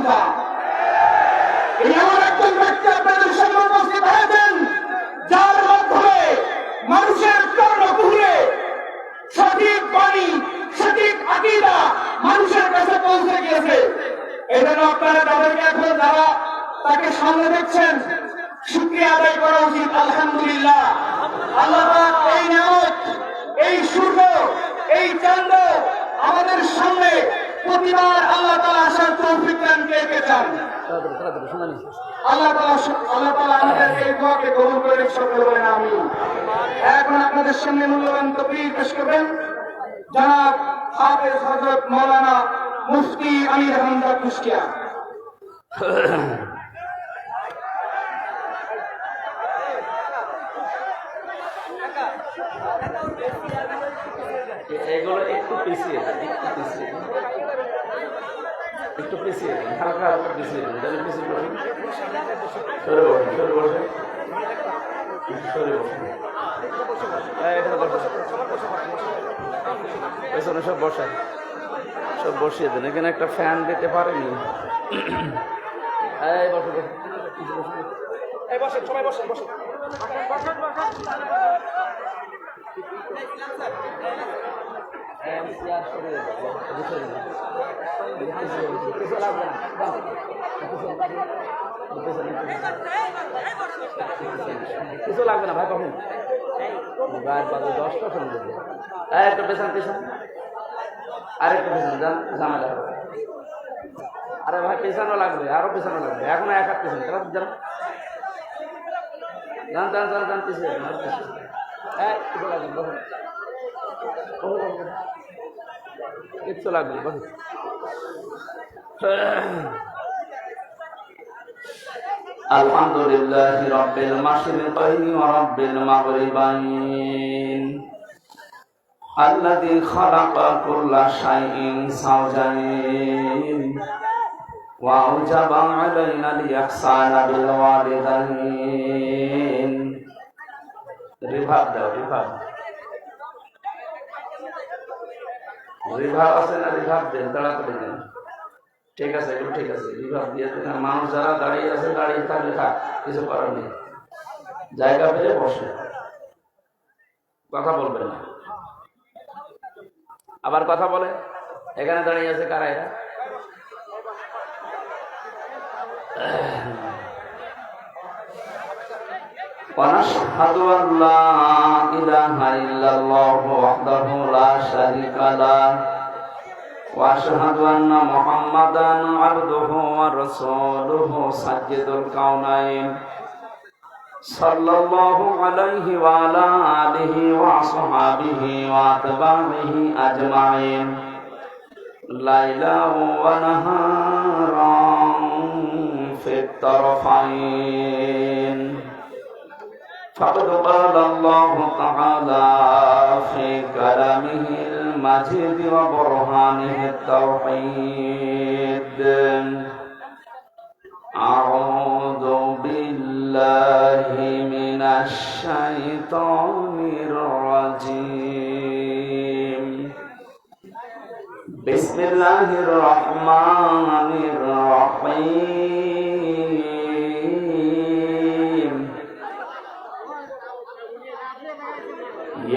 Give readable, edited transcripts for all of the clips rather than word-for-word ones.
ক্ষমতা। এই এমন একজন ব্যক্তি আপনাদের সামনে উপস্থিত হয়েছেন যার মাধ্যমে মানুষের কর্ণকুহরে সঠিক বাণী, সঠিক আকীদা মানুষের কাছে পৌঁছে গিয়েছে। এজন্য আপনারা তাদেরকে এখন যারা তাকে সামনে দেখছেন শুকরিয়া আদায় করা উচিত। আলহামদুলিল্লাহ, আল্লাহ পাক এই নিয়ামত, এই সূর্য, এই চাঁদ আমাদের সামনে প্রতিবার আল্লাহ তাআলা আসার তৌফিক দান কে চান। আল্লাহ তাআলা আমাদের এই দোয়াকে কবুল করে সকলে বলেন আমিন। এখন আপনাদের সামনে মূল্যবান তকরীর পেশ করবেন জনাব হাফেজ হযরত মাওলানা মুফতি আমির হামজা কুষ্টিয়া। এগুলো একটু পিছিয়ে হালকা হালকা পিছিয়ে সব বসা সব বসিয়ে দেন। এখানে একটা ফ্যান দিতে পারেনি। কিছু লাগবে না ভাই, কখন রাত বাজে 10টা শুনবে। একটু পেছন পেছন, আরেকটু পেছন যান, ঝামেলা হবে। আরে ভাই পেছানো লাগবে, আরো পেছানো লাগবে। এখনো এক হাত পেছন যান যান যান যান যান পিছিয়ে কিছু লাগবে, কিচ্ছু লাগবে বলুন। আলহামদুলিল্লাহ রাব্বিল মাশরিকাইনি ওয়া রাব্বিল মাগরিবাইন আল্লাযী খালাকা কুল্লা শাইইন সাওজাইন ওয়া আওজাবা আলাইনা লিয়াহসানা বিল ওয়ালিদাইন। রিভাব দাও, রিভাব আছে না? রিভাব দেন, তাড়াতাড়ি দেন। ঠিক আছে, এগুলো ঠিক আছে, রিভাব দিয়ে দেন। মানুষ যারা দাঁড়িয়ে আছে, দাঁড়িয়ে থাকলে থাক, কিছু করার নেই। জায়গা পেলে বসে, কথা বলবেন না। আবার কথা বলে, এখানে দাঁড়িয়ে আছে কারা? এরা ونشهد أن لا إله إلا الله وحده لا شريك له وأشهد أن محمدا عبده ورسوله سيد الكونين صلى الله عليه وعلى آله وصحبه وأتباعه أجمعين ليلا ونهارا في الطرفين. فقد قال الله تعالى في كلامه المجيد وبرهانه التوحيد: أعوذ بالله من الشيطان الرجيم. بسم الله الرحمن الرحيم.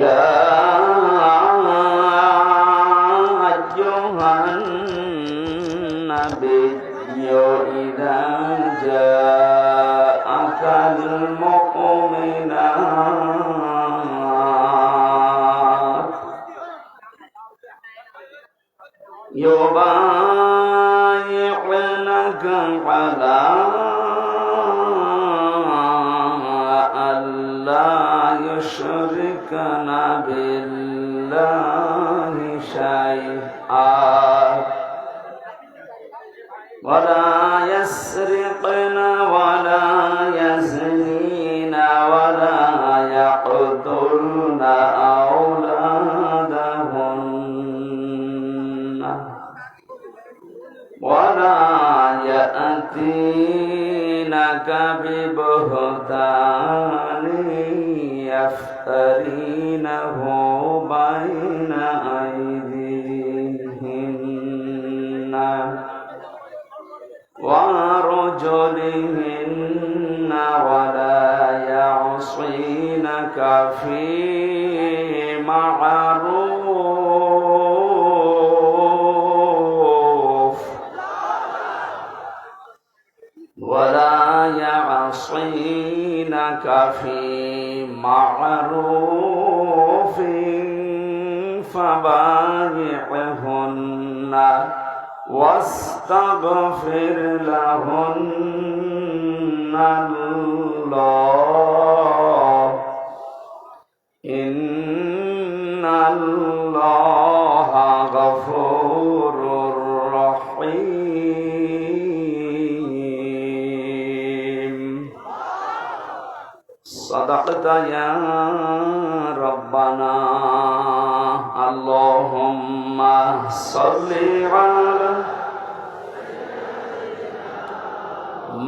يا أيها النبي إذا جاءك المؤمنات يبايعنك على ألا يشركن بالله شيئا ولا يسرقن ولا يزنين ولا يقتلن أولادهن ولا يأتينك ببهتان يفترينه بين أيديهن وأرجلهن ولا يعصينك في معروف فبايعهن واستغفر لهن الله إن الله غفور رحيم صدقت يا ربنا اللهم صل على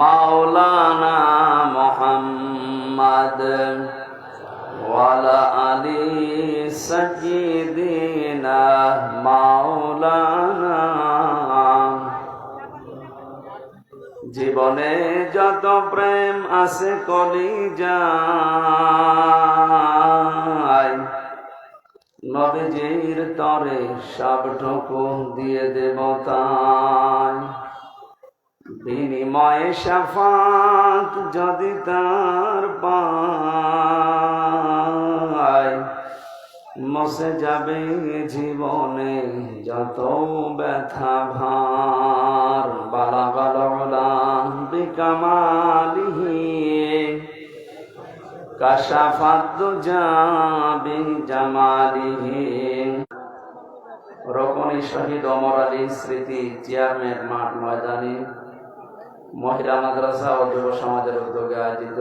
مولانا محمد وعلى آل سيدنا مولانا জীবনে যত প্রেম আছে কলিজায় নবীজির তরে সবটুকু দিয়ে দেব তাই বিনিময়ে শাফাত যদি তার পাই মুছে যাবে জীবনে যত ব্যথা ভার বালাগাল উলা বিকামালিহি কাশাফাত দুজা বিজামালিহি। রোকনী শহীদ ওমর আলী স্মৃতি চেয়ারম্যান মাঠ ময়দানে মহিলা মাদ্রাসা ও যুব সমাজের উদ্যোগে আয়োজিত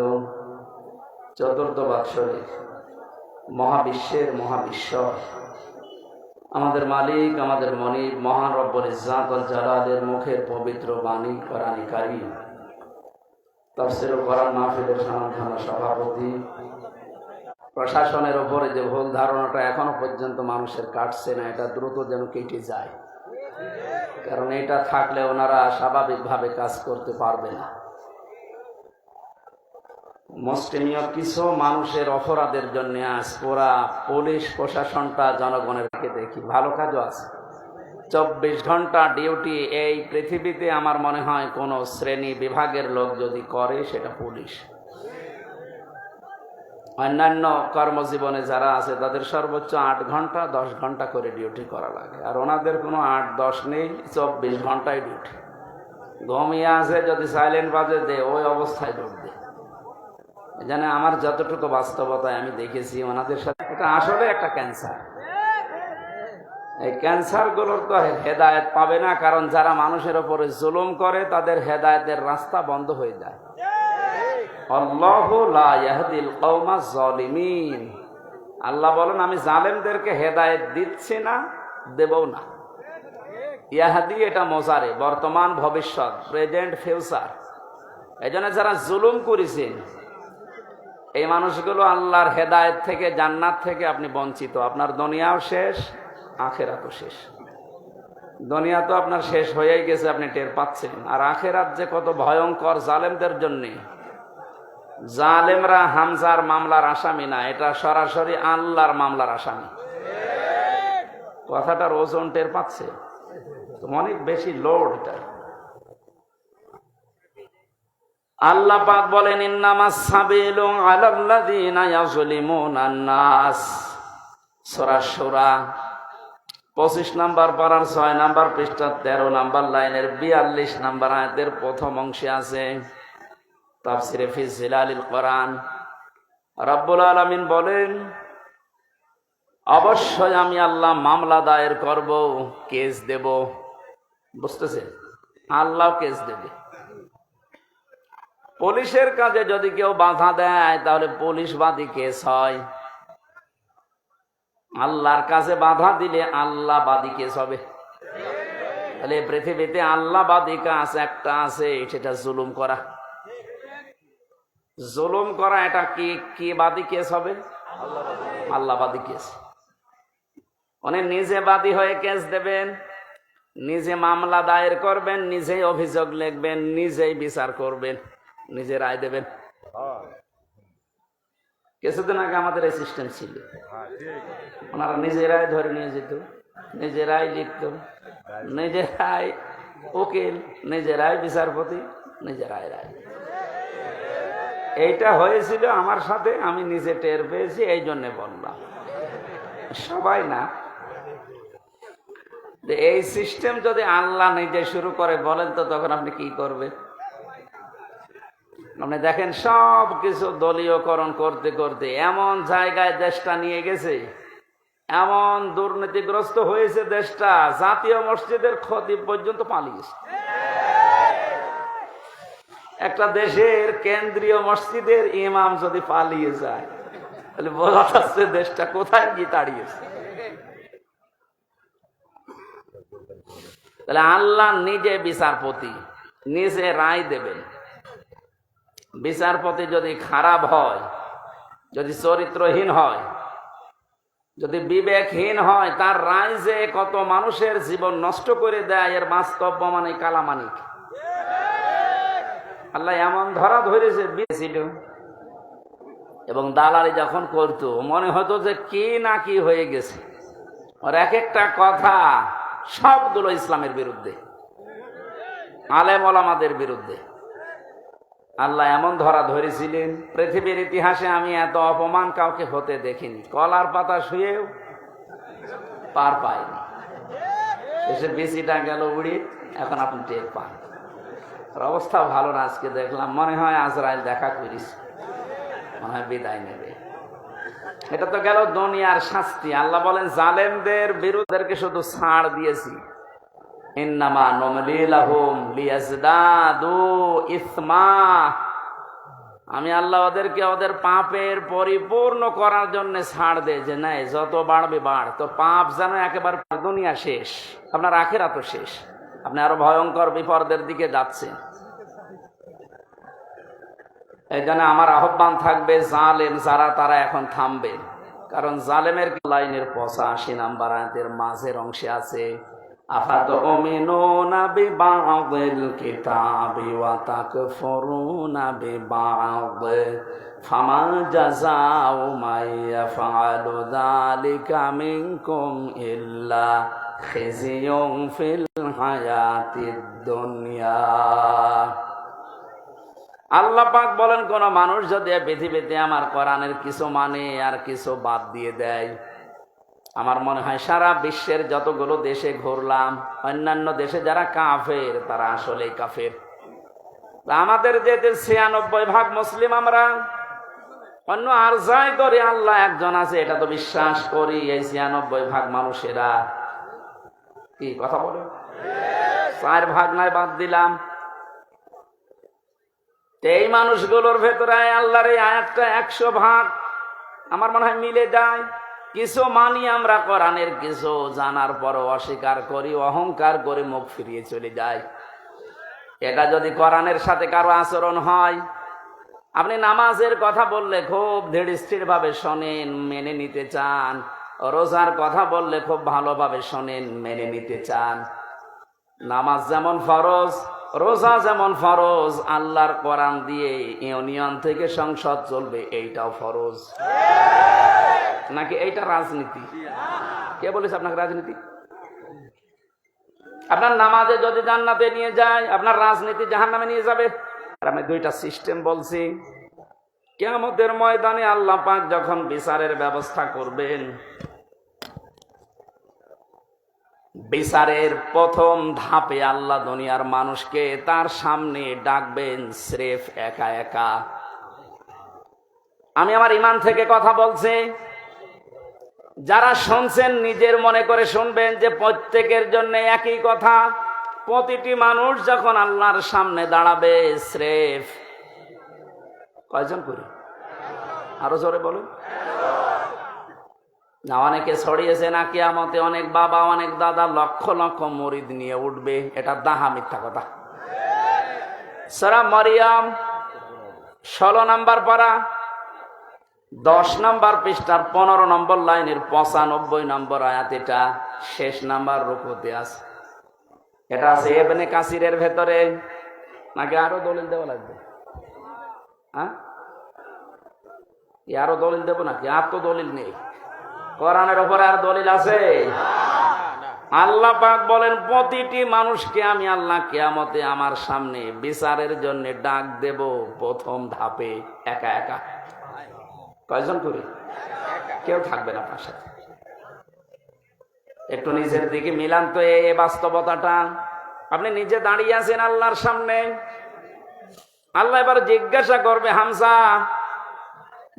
চতুর্থ বাৎসরিক মহাবিশ্বের মহাবিশ্বর আমাদের মালিক আমাদের মনিব মহান রব্বুল ইজ্জাত ওয়াল জালালের মুখের পবিত্র বাণী কোরআন কারীম তাফসীর কোরআন মাহফিলের সমাধান সভাপতি প্রশাসনের উপরে যে ভুল ধারণাটা এখনো পর্যন্ত মানুষের কাটছে না, এটা দ্রুত যেন কেটে যায়, কারণ এটা থাকলে ওনারা স্বাভাবিকভাবে কাজ করতে পারবে না। মুসলিমীয় কিছু মানুষের অপরাধের জন্য আজ পুরা পুলিশ প্রশাসনটা জনগণের দেখি ভালো কাজও আছে। 24 ঘন্টা ডিউটি এই পৃথিবীতে আমার মনে হয় কোন শ্রেণী বিভাগের লোক যদি করে সেটা পুলিশ। অন্যান্য কর্মজীবনে যারা আছে তাদের সর্বোচ্চ 8 ঘন্টা 10 ঘন্টা করে ডিউটি করা লাগে, আর ওনাদের কোনো 8-10 নেই, 24 ঘন্টায় ডিউটি। ঘুমিয়ে আছে যদি সাইলেন্ট বাজে দে ওই অবস্থায় ঢুকবে। জানে আমার যতটুকু বাস্তবতায় আমি দেখেছি ওনাদের সাথে, এটা আসলে একটা ক্যান্সার। এই ক্যান্সার গুলোর তো হেদায়েত পাবে না, কারণ যারা মানুষের উপরে জুলুম করে তাদের হেদায়েতের রাস্তা বন্ধ হয়ে যায়। আল্লাহু লা ইয়াহদিল কওমাজ জালিমিন, আল্লাহ বলেন আমি জালেমদেরকে হেদায়েত দিচ্ছি না, দেবও না। ইয়াহদি এটা মোজারে, বর্তমান ভবিষ্যৎ, প্রেজেন্ট ফিউচার। এজন্য যারা জুলুম করেছেন এই মানুষগুলো আল্লাহর হেদায়েত থেকে জান্নাত থেকে আপনি বঞ্চিত। আপনার দুনিয়াও শেষ, আখেরাতও শেষ। দুনিয়া তো আপনার শেষ হয়েই গেছে, আপনি টের পাচ্ছেন। আর আখেরাত যে কত ভয়ঙ্কর জালেমদের জন্য। জালেমরা হামজার মামলার আসামি না, এটা সরাসরি আল্লাহর মামলার আসামি। কথাটার ওজন টের পাচ্ছে, অনেক বেশি লোড এটা। আল্লাহ পাক বলেন ইন্নামাস সাবিলু আলাল্লাযিনা ইয়াজলিমুনান নাস। সূরা সূরা 25 নম্বর পারার 6 নম্বর পৃষ্ঠা 13 নম্বর লাইনের 42 নম্বর আয়াতের প্রথম অংশে আছে তাফসিরে ফি জিলালিল কোরআন। রব্বুল আলামিন বলেন অবশ্যই আমি আল্লাহ মামলা দায়ের করব, কেস দেব। বুঝতেছে, আল্লাহ কেস দেবে। পুলিশের কাজে যদি কেউ বাধা দেয় তাহলে পুলিশ বাদী কেস হয়। আল্লাহর কাছে বাধা দিলে আল্লাহ বাদী কেস হবে। তাহলে পৃথিবীতে আল্লাহ বাদী কাজ একটা আছে, সেটা জুলুম করা। জুলুম করা এটা কি বাদী কেস হবে? আল্লাহ বাদী কেস। উনি নিজে বাদী হয়ে কেস দেবেন, নিজে মামলা দায়ের করবেন, নিজেই অভিযোগ লিখবেন, নিজেই বিচার করবেন, নিজে রায় দেবেন। কিছুদিন আগে আমাদের এই সিস্টেম ছিল, ওনারা নিজেরাই ধরে নিয়ে যেত, নিজেরাই লিখত, নিজেরাই উকিল, নিজেরাই বিচারপতি, নিজেরাই রায়। এইটা হয়েছিল আমার সাথে, আমি নিজে টের পেয়েছি, এই জন্য বললাম। সবাই না, এই সিস্টেম যদি আল্লাহ নিজে শুরু করে বলেন তো তখন আপনি কি করবেন? আপনি দেখেন সব কিছু দলীয়করণ করতে করতে এমন জায়গায় দেশটা নিয়ে গেছে, এমন দুর্নীতিগ্রস্ত হয়েছে দেশটা, জাতীয় মসজিদের খতিব পর্যন্ত পালিয়েছে। একটা দেশের কেন্দ্রীয় মসজিদের ইমাম যদি পালিয়ে যায় তাহলে বোঝা যাচ্ছে দেশটা কোথায় গিয়ে দাঁড়িয়েছে। তাহলে আল্লাহ নিজে বিচারপতি, নিজে রায় দেবেন। বিচারপতি যদি খারাপ হয়, যদি চরিত্রহীন হয়, যদি বিবেকহীন হয়, তার রায় যে কত মানুষের জীবন নষ্ট করে দেয় এর বাস্তব প্রমাণে কালামানিক। আল্লাহ এমন ধরা ধরেছে ছিল, এবং দালালি যখন করতো মনে হতো যে কি না কি হয়ে গেছে। আর এক একটা কথা সবগুলো ইসলামের বিরুদ্ধে, আলেম ওলামাদের বিরুদ্ধে। আল্লাহ এমন ধরা ধরেছিলেন, পৃথিবীর ইতিহাসে আমি এত অপমান কাউকে হতে দেখিনি। কলার পাতা শুয়েও পার পায়নি, এসে বেশিটা গেল উড়ে, এখন আপনি টের পান। অবস্থা ভালো না। আজকে দেখলাম মনে হয় আজরাইল দেখা করিস, মনে হয় বিদায় নেবে। এটা তো গেল দুনিয়ার শাস্তি। আল্লাহ বলেন জালেমদের বিরুদ্ধে শুধু ছাড় দিয়েছি, ইন্নামা নুমলি লাহুম লিয়াজদাদু ইসমা। আমি আল্লাহ ওদেরকে ওদের পাপের পরিপূর্ণ করার জন্য ছাড় দেয়, যে নাই যত বাড়বে বাড়, তো পাপ যেন একেবারে দুনিয়া শেষ, আপনার আখিরাত তো শেষ, আপনি আরো ভয়ঙ্কর বিপদের দিকে যাচ্ছেন। এই জন্য আমার আহ্বান থাকবে, জালেম যারা তারা এখন থামবে। কারণ জালেমের লাইনের 85 নাম্বার আয়াতের মাঝের অংশে আছে, আফাতুমিনুনা বিবাযিল কিতাবি ওয়া তাকফুরুনা বিবাযি ফামা জাযাউ মান ইয়াফআলু যালিকা মিনকুম ইল্লা খিজিয়ুন ফিল হায়াতিদ দুনিয়া। আল্লাহ পাক বলেন, কোন মানুষ যদি পৃথিবীতে আমার কোরআনের কিছু মানে আর কিছু বাদ দিয়ে দেয়, আমার মনে হয় সারা বিশ্বের যতগুলো দেশে ঘুরলাম, অন্যান্য দেশে যারা কাফের তারা আসলেই কাফের। আমাদের যে 96% মুসলিম, আমরা অন্য আর যাই করি আল্লাহ একজন আছে এটা তো বিশ্বাস করি। এই 96% মানুষেরা কি কথা বলে, 4% নয় বাদ দিলাম। এই মানুষগুলোর ভেতরে আল্লাহর এই আয়াতটা 100% আমার মনে হয় মিলে যায়। কিছু মানি আমরা কোরআনের, কিছু জানার পরও অস্বীকার করি, অহংকার করে মুখ ফিরিয়ে চলে যায়। এটা যদি কোরআনের সাথে কারো আচরণ হয়, আপনি নামাজের কথা বললে খুব ধীরস্থির ভাবে শোনেন, মেনে নিতে চান, রোজার কথা বললে খুব ভালোভাবে শোনেন, মেনে নিতে চান। নামাজ যেমন ফরজ, রোজা যেমন ফরজ, আল্লাহর কোরআন দিয়ে ইউনিয়ন থেকে সংসদ চলবে, এইটাও ফরজ। নাকি এইটা রাজনীতি? কে বলেছে আপনাকে রাজনীতি? আপনার নামাজে যদি জান্নাতে নিয়ে যায়, আপনার রাজনীতি জাহান্নামে নিয়ে যাবে। আর আমি দুইটা সিস্টেম বলছি। কিয়ামতের ময়দানে আল্লাহ পাক যখন বিচারের ব্যবস্থা করবেন, বিচারের প্রথম ধাপে আল্লাহ দুনিয়ার মানুষকে তার সামনে ডাকবেন স্রেফ একা একা। আমি আমার ঈমান থেকে কথা বলছি, যারা শুনছেন নিজের মনে করে শুনবেন যে প্রত্যেকের জন্য একই কথা। প্রতিটি মানুষ যখন আল্লাহর সামনে দাঁড়াবে, স্রেফ কয়জন করে? আরো জোরে বলুন না। অনেকে ছড়িয়েছে না কিয়ামতে অনেক বাবা অনেক দাদা লক্ষ লক্ষ মুরিদ নিয়ে উঠবে, এটা দাহা মিথ্যা কথা। সূরা মারিয়াম 16 নম্বর পারা 10 নম্বর পৃষ্ঠার 15 নম্বর লাইনের 95 নম্বর আয়াত, এটা শেষ নাম্বার রুকুতে আছে। এটা আছে ইবনে কাসিরের ভেতরে, নাকি আরো দলিল দেওয়া লাগবে? হ্যাঁ, আরো দলিল দেবো নাকি? আর তো দলিল নেই, কোরআনের উপরে আর দলিল আছে? আল্লাহ পাক বলেন, প্রতিটি মানুষকে আমি আল্লাহ কিয়ামতে আমার সামনে বিচারের জন্য ডাক দেব প্রথম ধাপে একা একা। কয়জন করে? কেউ থাকবে না আপনার সাথে। একটু নিজের দিকে মিলান তো এই বাস্তবতাটা। আপনি নিজে দাঁড়িয়ে আছেন আল্লাহর সামনে, আল্লাহ এবার জিজ্ঞাসা করবে, হামজা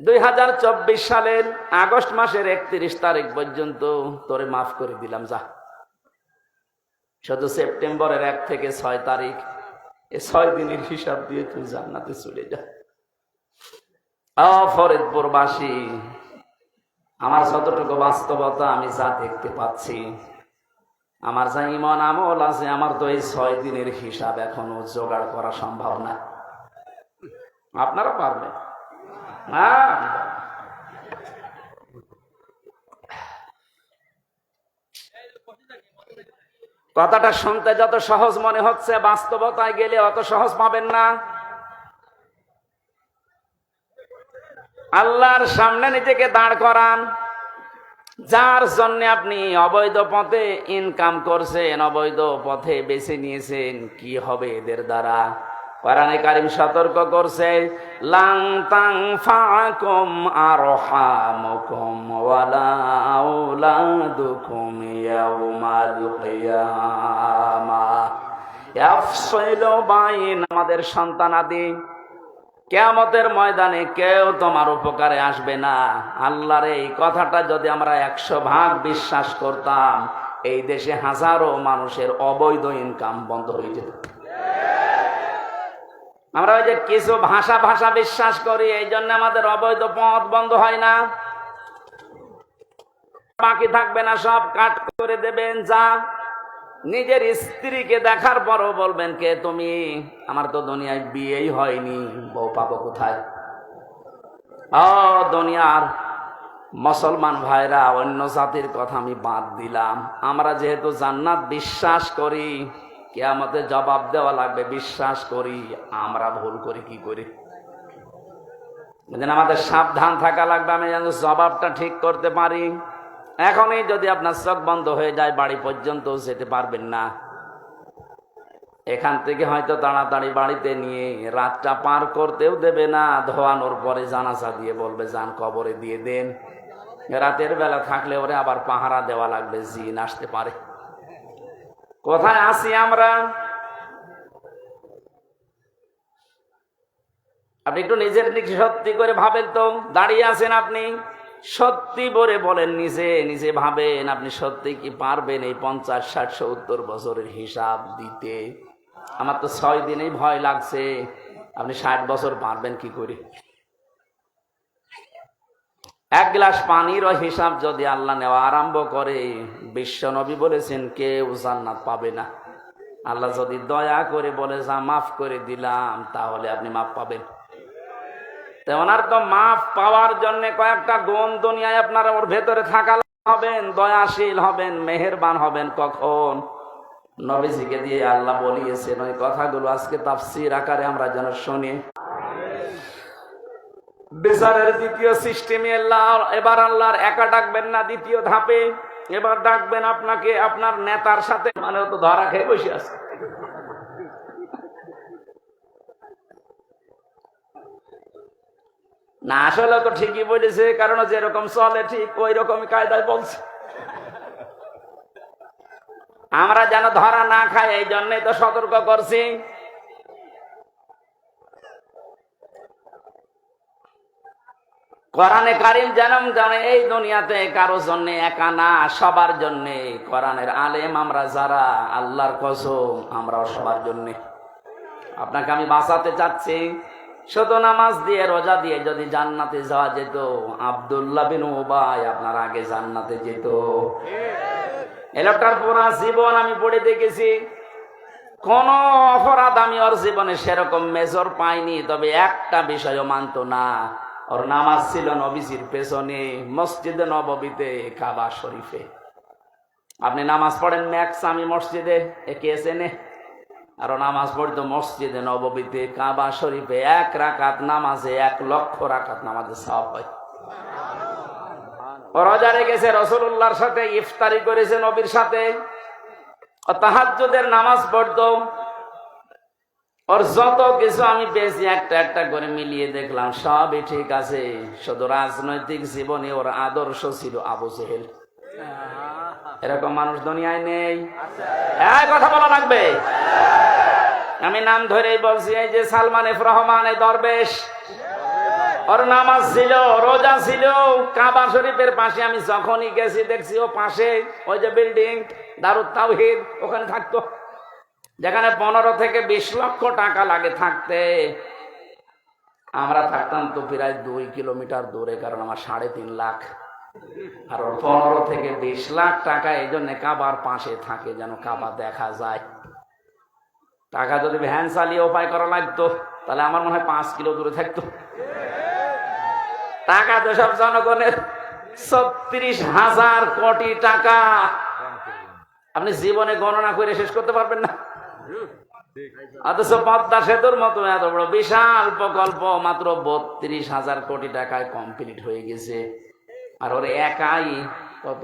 2024 সালের আগস্ট মাসের 31 তারিখ পর্যন্ত তোরে মাফ করে দিলাম, যা। শুধু সেপ্টেম্বরের 1 থেকে 6 তারিখ, এই 6 দিনের হিসাব দিয়ে তুই জান্নাতে চলে যা। ফরিদপুরবাসী, আমার যতটুকু বাস্তবতা আমি যা দেখতে পাচ্ছি, আমার যা ঈমান আমল আছে, আমার তো এই 6 দিনের হিসাব এখনো জোগাড় করা সম্ভব না। আপনারা পারবেন না? কথাটা শুনতে যত সহজ মনে হচ্ছে, বাস্তবতায় গেলে অত সহজ পাবেন না। আল্লাহর সামনে নিজেকে দাঁড় করান, যার জন্য আপনি অবৈধ পথে ইনকাম করছেন, অবৈধ পথে বেছে নিয়েছেন, কি হবে এদের দ্বারা? কোরআনে কারীম সতর্ক করছে, লাং তানফাকুম আরহামুকুম ওয়ালা আওলাদুকুম ইয়াউমাল কিয়ামাহ ইয়াফসিলু বাইনা, আমাদের সন্তানাদি কিয়ামতের ময়দানে কেউ তোমার উপকারে আসবে না। আল্লাহর এই কথাটা যদি আমরা 100 ভাগ বিশ্বাস করতাম, এই দেশে হাজারো মানুষের অবৈধ ইনকাম বন্ধ হয়ে যেত। আমরা ওই যে কিছু ভাষা বিশ্বাস করি, এই জন্য আমাদের অবৈধ পথ বন্ধ হয় না। বাকি থাকবে না, সব কাট করে দেবেন। যা নিজের স্ত্রীকে দেখার পরও বলবেন, কে তুমি? আমার তো দুনিয়ায় বিয়েই হয়নি, বউ পাবো কোথায়? দুনিয়ার মুসলমান ভাইরা, অন্য জাতির কথা আমি বাদ দিলাম, আমরা যেহেতু জান্নাত বিশ্বাস করি, কিয়ামতে জবাব দেওয়া লাগবে বিশ্বাস করি, আমরা ভুল করি কি করি? আমাদের সাবধান থাকা লাগবে, আমি যেন জবাবটা ঠিক করতে পারি। এখনই যদি আপনার চোখ বন্ধ হয়ে যায়, বাড়ি পর্যন্ত যেতে পারবেন না। এখান থেকে হয়তো তাড়াতাড়ি বাড়িতে নিয়ে রাতটা পার করতেও দেবে না, ধোয়ানোর পরে জানাজা দিয়ে বলবে যান কবরে দিয়ে দেন। রাতের বেলা থাকলে ওরে আবার পাহারা দেওয়া লাগবে, জিন আসতে পারে। কোথায় আছি আমরা? আপনি একটু নিজের দিকে সত্যি করে ভাবেন তো, দাঁড়িয়ে আছেন আপনি, সত্যি করে বলেন, নিজে ভাবেন, আপনি সত্যি কি পারবেন এই 50, 60, 70 বছরের হিসাব দিতে? আমার তো 6 দিনেই ভয় লাগছে, আপনি 60 বছর পারবেন কি করে? 1 গ্লাস পানির হিসাব যদি আল্লাহ নেওয়া আরম্ভ করে, বিশ্ব নবী বলেছেন কেউ জান্নাত পাবে না। আল্লাহ যদি দয়া করে বলে যা মাফ করে দিলাম, তাহলে আপনি মাফ পাবেন। তো ওনার তো মাফ পাওয়ার জন্য কয়েকটা গুণ দুনিয়ায় আপনার ওর ভেতরে থাকা হবেন, দয়াশীল হবেন, মেহেরবান হবেন। কখন? নবীজিকে দিয়ে আল্লাহ বলিয়েছেন ওই কথাগুলো আজকে তাফসীর আকারে আমরা যেন শুনি। বিচারের দ্বিতীয় সিস্টেমে এবার আল্লাহর একা ডাকবেন না, দ্বিতীয় ধাপে এবার ডাকবেন আপনাকে আপনার নেতার সাথে। মানে তো ধরা খেয়ে বসে আছে। না, আসলে তো ঠিকই বলেছে, কারণ যেরকম চলে ঠিক ওই রকমই কায়দায় বলছে। আমরা যেন ধরা না খাই, এই জন্যই তো সতর্ক করছি। কোরআনে কারীম জানে এই দুনিয়াতে কারো জন্য একা না, সবার জন্য। কোরআনের আলেম আমরা যারা, আল্লাহর কসম আমরাও সবার জন্য। আপনাকে আমি বাঁচাতে চাচ্ছি। শুধু নামাজ দিয়ে রোজা দিয়ে যদি জান্নাতে যাওয়া যেত, আব্দুল্লাহ বিন উবাই আপনার আগে জান্নাতে যেত। এই লোকটার পুরা জীবন আমি পড়ে দেখেছি, কোন অপরাধ আমি ওর জীবনে সেরকম মেজর পাইনি। তবে একটা বিষয়ও মানত না, ওর নামাজ ছিল নবীজির পেছনে, মসজিদে নববীতে, কাবা শরীফে। আপনি নামাজ পড়েন ম্যাক্সামি মসজিদে, একে এসেনে আরো নামাজ পড়তো মসজিদে নববীতে, কাবা শরীফে 1 রাকাত নামাজে 1 লক্ষ রাকাত নামাজে সওয়াব হয়। রোজা রেখেছে, রাসূলুল্লাহর সাথে ইফতারি করেছে, নবীর সাথে, তাহাজ্জুদের নামাজ পড়তো। ওর যত কিছু আমি পেয়েছি একটা একটা করে মিলিয়ে দেখলাম সবই ঠিক আছে, শুধু রাজনৈতিক জীবনে ওর আদর্শ ছিল আবু জেহেল। এরকম মানুষ দুনিয়ায় নেই, কথা বলা লাগবে। আমি নাম ধরেই বলছি, এই যে সালমান এফ রহমান, এই দরবেশ, ওর নামাজ ছিল, রোজা ছিল। কাবা শরীফের পাশে আমি যখনই গেছি দেখছি ও পাশে ওই যে বিল্ডিং দারুত তাওহীদ, ওখানে থাকতো, যেখানে 15 থেকে 20 লক্ষ টাকা লাগে থাকতে। আমরা থাকতাম তো প্রায় 2 কিলোমিটার দূরে, কারণ আমার 3.5 লাখ, আর 15 থেকে 20 লাখ টাকা এই জন্য কাবার পাশে থাকে, যেন কাবা দেখা যায়। টাকা যদি ভ্যান চালিয়ে উপায় করা লাগতো তাহলে আমার মনে হয় 5 কিলো দূরে থাকতো। টাকা তো সব জনগণের, 36,000 কোটি টাকা। আপনি জীবনে গণনা করে শেষ করতে পারবেন না। অথচ পদ্মা সেতুর মতো এত বড় বিশাল প্রকল্প মাত্র 32,000 কোটি টাকায় কমপ্লিট হয়ে গেছে, আর ওর একাই কত,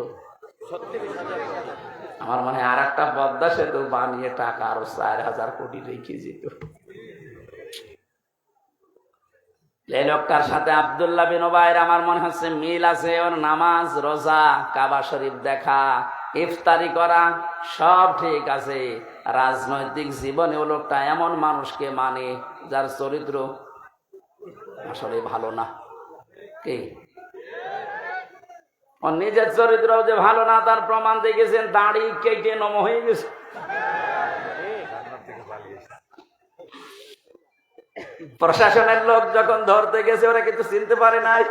আমার মনে হয় আর একটা পদ্মা সেতু বানিয়ে টাকা আরো 4,000 কোটি রেখে যেত। এই লোকটার সাথে আব্দুল্লাহ বিন উবাইর আমার মনে হচ্ছে মিল আছে। ওর নামাজ, রোজা, কাবা শরীফ দেখা, ইফতারি করা সব ঠিক আছে। রাজনৈতিক জীবনে ও লোকটা এমন মানুষকে মানে যার চরিত্র আসলে ভালো না। কি ওর নিজের চরিত্র যে ভালো না তার প্রমাণ দেখেছেন, দাড়ি কেটে নম হয়ে গেছে। প্রশাসনের লোক যখন ধরতে গেছে ওরা কিন্তু চিনতে পারে নাই।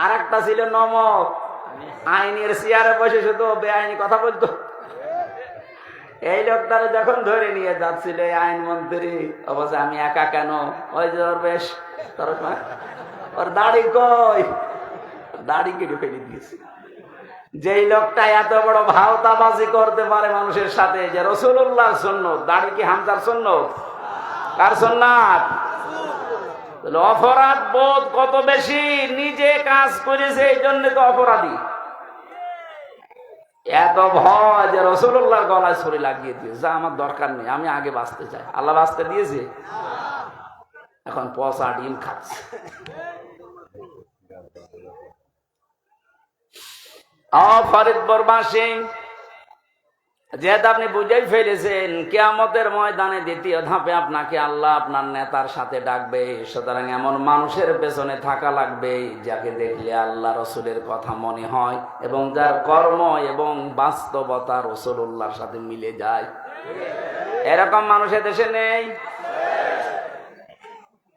আর একটা ছিল নমক, আইনের চেয়ারে বসে শুধু বেআইনি কথা বলতো। এই লোকটারে যখন ধরে নিয়ে যাচ্ছিল আইন মন্ত্রী, অবশ্য আমি একা কেন, ওই যে বেশ ওর দাড়ি কই, দাড়ি কেটে ফেলে দিয়েছে। যেই লোকটা এত বড় ভাওতাবাজি করতে পারে মানুষের সাথে, যে রাসূলুল্লাহর সুন্নাত, দাড়ি কি হামজার সুন্নাত? কার সুন্নাত? অপরাধ বোধ কত বেশি, নিজে কাজ করেছে এই জন্য তো অপরাধী। এত ভয় যে রাসূলুল্লাহর গলায় ছুরি লাগিয়ে দিয়েছে, যা আমার দরকার নেই, আমি আগে বাঁচতে চাই। আল্লাহ বাঁচতে দিয়েছে, এখন পচা ডিম খাচ্ছে। ফরিদপুরবাসী, যেহেতু আপনি বুঝেই ফেলেছেন কিয়ামতের ময়দানে দ্বিতীয় ধাপে আপনাকে আল্লাহ আপনার নেতার সাথে ডাকবে, সুতরাং এমন মানুষের পেছনে থাকা লাগবে যাকে দেখলে আল্লাহ রসুলের কথা মনে হয় এবং যার কর্ম এবং বাস্তবতা রাসূলুল্লাহর সাথে মিলে যায়। এরকম মানুষের দেশে নেই।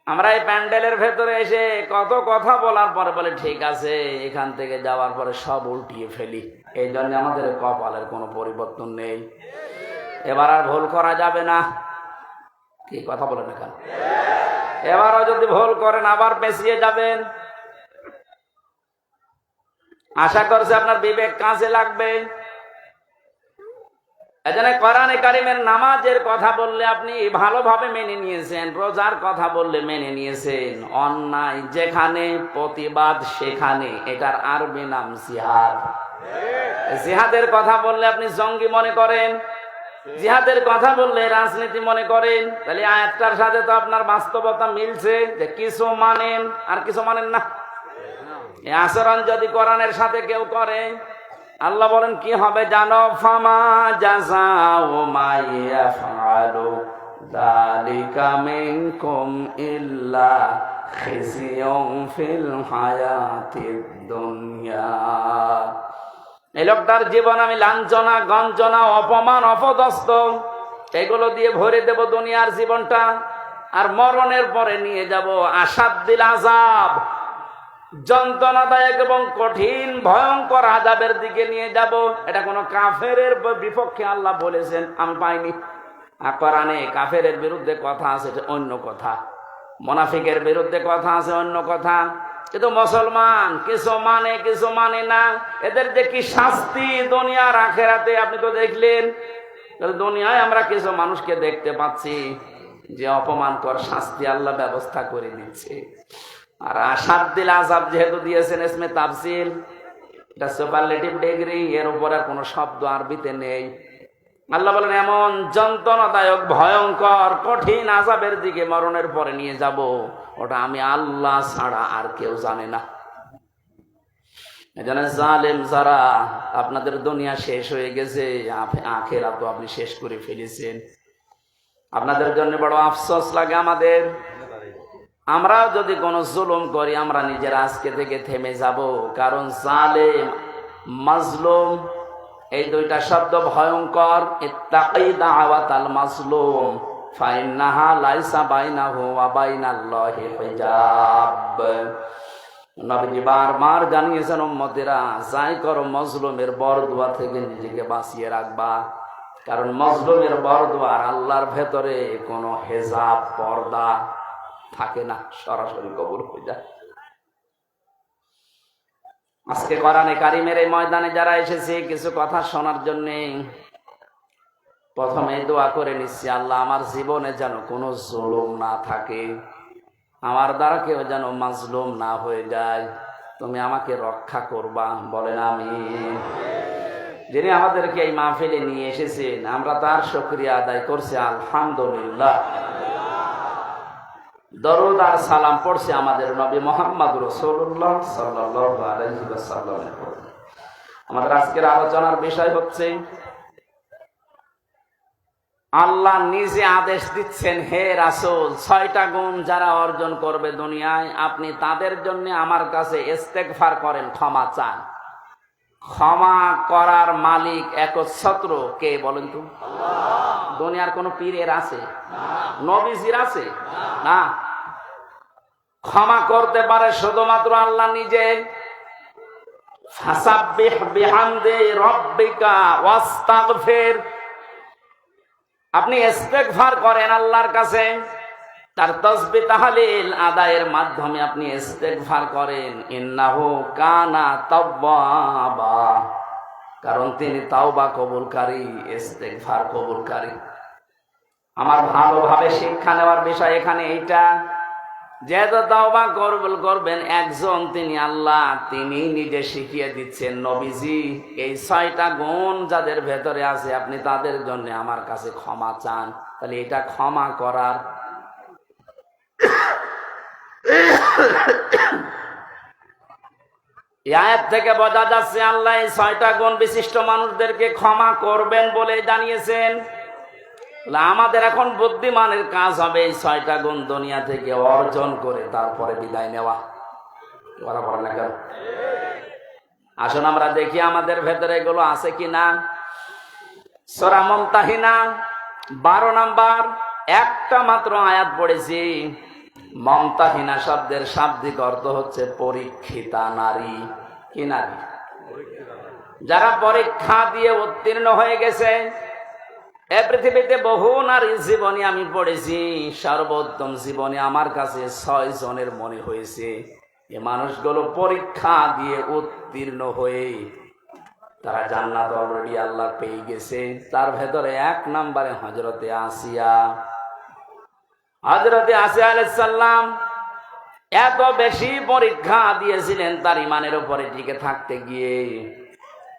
আমরা এই প্যান্ডেলের ভেতরে এসে কত কথা বলার পরে বলে ঠিক আছে, এখান থেকে যাওয়ার পরে সব উল্টিয়ে ফেলি। এই জন্য আমাদের কপালের কোনো পরিবর্তন নেই। এবার আর ভুল করা যাবে না। কি কথা বলেন এখানে? এবারও যদি ভুল করেন আবার পেছিয়ে যাবেন। আশা করছি আপনার বিবেক কাজে লাগবে। এজন্য কোরআনে কারিমের নামাজের কথা বললে আপনি ভালোভাবে মেনে নিয়েছেন, রোজার কথা বললে মেনে নিয়েছেন, অন্যায় যেখানে প্রতিবাদ সেখানে, এটার আরবি নাম জিহাদ। জিহাদের কথা বললে আপনি জঙ্গি মনে করেন, জিহাদের কথা বললে রাজনীতি মনে করেন। তাহলে আয়াতটার সাথে তো আপনার বাস্তবতা মিলছে যে কিছু মানেন আর কিছু মানেন না। এই আচরণ যদি কোরআনের সাথে কেউ করে, আল্লাহ বলেন কি হবে জানো? ফামা জাযাউ মা ইয়াফআলু যালিকা মিনকুম ইল্লা খিজিয়ুন ফিল হায়াতিদ দুনিয়া। এই লোকটার জীবন আমি লাঞ্ছনা, গঞ্জনা, অপমান, অপদস্থ এগুলো দিয়ে ভরে দেব দুনিয়ার জীবনটা, আর মরণের পরে নিয়ে যাব আসাদ্দিল আযাব, যন্ত্রণাদায়ক এবং কঠিন ভয়ঙ্কর আযাবের দিকে নিয়ে যাব। এটা কোন কাফেরের বিপক্ষে আল্লাহ বলেছেন, আমি পাইনি। আর কোরআনে কাফেরের বিরুদ্ধে কথা আছে, অন্য কথা। মুনাফিকের বিরুদ্ধে কথা আছে, অন্য কথা। কিন্তু মুসলমান কিছু মানে কিছু মানে না। এদের যে কি শাস্তি দুনিয়ার আখেরাতে আপনি তো দেখলেন। দুনিয়ায় আমরা কিছু মানুষকে দেখতে পাচ্ছি যে অপমানকর শাস্তি আল্লাহ ব্যবস্থা করে দিচ্ছে। আর আসাদ্দিল আযাব যেহেতু দিয়েছেন ইসমে তাফসীল, এটা সুপারলেটিভ ডিগ্রি, এর উপর আর কোনো শব্দ আরবিতে নেই। আল্লাহ বলেন এমন যন্ত্রণাদায়ক ভয়ঙ্কর কঠিন আযাবের দিকে মরণের পরে নিয়ে যাব, ওটা আমি আল্লাহ ছাড়া আর কেউ জানে না। এজন্য জালেম যারা, আপনাদের দুনিয়া শেষ হয়ে গেছে, আখিরাত তো আপনি শেষ করে ফেলেছেন। আপনাদের জন্য বড় আফসোস লাগে আমাদের। আমরা যদি কোনো জুলুম করি আমরা নিজেরা আজকে থেকে থেমে যাব। কারণ জালেম মাজলুম এই দুইটা শব্দ ভয়ঙ্কর। ইত্তাকি দাওয়াতাল মাজলুম ফাইন্নাহা লাইসা বাইনাহু ওয়া বাইনাল্লাহি হিজাব। নবীজি বারবার জানিয়েছেন উম্মতেরা, যাই করো মজলুমের বরদুয়া থেকে নিজেকে বাঁচিয়ে রাখবা। কারণ মজলুমের বরদুয়ার আল্লাহর ভেতরে কোনো হেজাব পর্দা থাকে না, সরাসরি কবুল হয়ে যায়। আজকে কোরআনে কারিমের এই ময়দানে যারা এসেছে কিছু কথা শোনার জন্য, প্রথমে দোয়া করে নিচ্ছি, আল্লাহ আমার জীবনে যেন কোনো জুলুম না থাকে, আমার দ্বারা কেউ যেন মাজলুম না হয়ে যায়, তুমি আমাকে রক্ষা করবা। বলেন আমিন। যিনি আমাদেরকে এই মাহফিলে নিয়ে এসেছেন আমরা তার শুকরিয়া আদায় করছি আলহামদুলিল্লাহ। দরুদ আর সালাম পড়ছে আমাদের নবী মুহাম্মদ রাসূলুল্লাহ সাল্লাল্লাহু আলাইহি ওয়াসাল্লামের উপর। আমাদের আজকের আলোচনার বিষয় হচ্ছে আল্লাহ নিজে আদেশ দিচ্ছেন, হে রাসূল, 6টা গুণ যারা অর্জন করবে দুনিয়ায় আপনি তাদের জন্য আমার কাছে ইস্তেগফার করেন, ক্ষমা চান। ক্ষমা করার মালিক একচ্ছত্র কে বলেন তো? দুনিয়ার কোন পীরের আছে? নবীজির আছে? না। ক্ষমা করতে পারে শুধুমাত্র আল্লাহ নিজে। ফাসাব্বিহ বিহামদি রাব্বিকা ওয়াস্তাগফির। আপনি ইস্তেগফার করেন আল্লাহর কাছে, তার তাসবিহ তাহলিল আদায়ের মাধ্যমে আপনি ইস্তেগফার করেন। ইন্নাহু কানা তাওয়াবা, কারণ তিনি তাওবা কবুলকারী, ইস্তেগফার কবুলকারী। আমার ভালোভাবে শিক্ষা নেওয়ার বিষয় এখানে এইটা, যেহেতু তাওবা কবুল করবেন একজন, তিনি আল্লাহ, তিনি নিজে শিখিয়ে দিচ্ছেন, নবীজি এই 6টা গুণ যাদের ভেতরে আছে আপনি তাদের জন্য আমার কাছে ক্ষমা চান। তাহলে এটা ক্ষমা করার আয়াত থেকে বোঝা যাচ্ছে আল্লাহ এই 6টা গুণ বিশিষ্ট মানুষদেরকে ক্ষমা করবেন বলে জানিয়েছেন। আমাদের এখন বুদ্ধিমানের কাজ হবে এই 6টা গুণ দুনিয়া থেকে অর্জন করে তারপরে বিদায় নেওয়া। আসুন আমরা দেখি আমাদের ভেতরে এগুলো আছে কিনা। সূরা মুমতাহিনা 12 নাম্বার একটা মাত্র আয়াত পড়েছি। মুমতাহিনা শব্দের শাব্দিক অর্থ হচ্ছে পরীক্ষিতা নারী। কি নারী? যারা পরীক্ষা দিয়ে উত্তীর্ণ হয়ে গেছে। এ পৃথিবীতে বহু নারীর জীবনী আমি পড়েছি, সর্বোত্তম জীবনী আমার কাছে 6 জনের মনে হয়েছে। এ মানুষগুলো পরীক্ষা দিয়ে উত্তীর্ণ হয়ে তারা জান্নাত অলরেডি আল্লাহ পেয়ে গেছে। তার ভেতরে 1 নম্বরে হযরতে আসিয়া। হযরতে আসিয়া আলাইহিস সালাম এত বেশি পরীক্ষা দিয়েছিলেন তার ঈমানের উপরে টিকে থাকতে গিয়ে।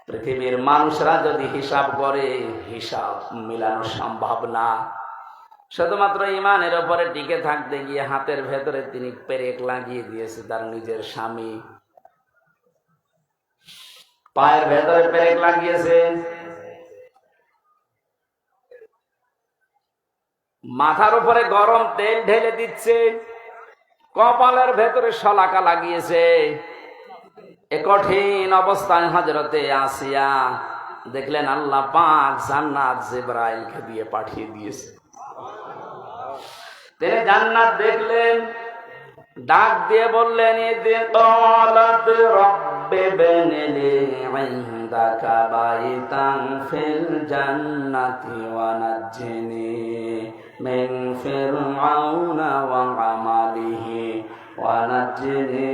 পৃথিবীর মানুষরা যদি হিসাব করে হিসাব মিলানো সম্ভব না। শুধুমাত্র ঈমানের উপরে টিকে থাকতে গিয়ে হাতের ভেতরে তিনি পেরেক লাগিয়ে দিয়েছে তার নিজের স্বামী, পায়ের ভেতরে পেরেক লাগিয়েছে, মাথার উপরে গরম তেল ঢেলে দিচ্ছে, কপালের ভেতরে শলাকা লাগিয়েছে। এ কঠিন অবস্থায় হযরতে আসিয়া দেখলেন আল্লাহ পাক জান্নাত জিবরাইলকে দিয়ে পাঠিয়ে দিয়েছে। তিনি জান্নাত দেখলেন, ডাক দিয়ে বললেন, ইদকালাত রাব্বি বিনিলি ইনদাকা বাইতান ফিল জান্নাতি ওয়া নাজ্জিনি মিন ফিরআউনা ওয়া আমালিহি ওয়া নাজ্জিনি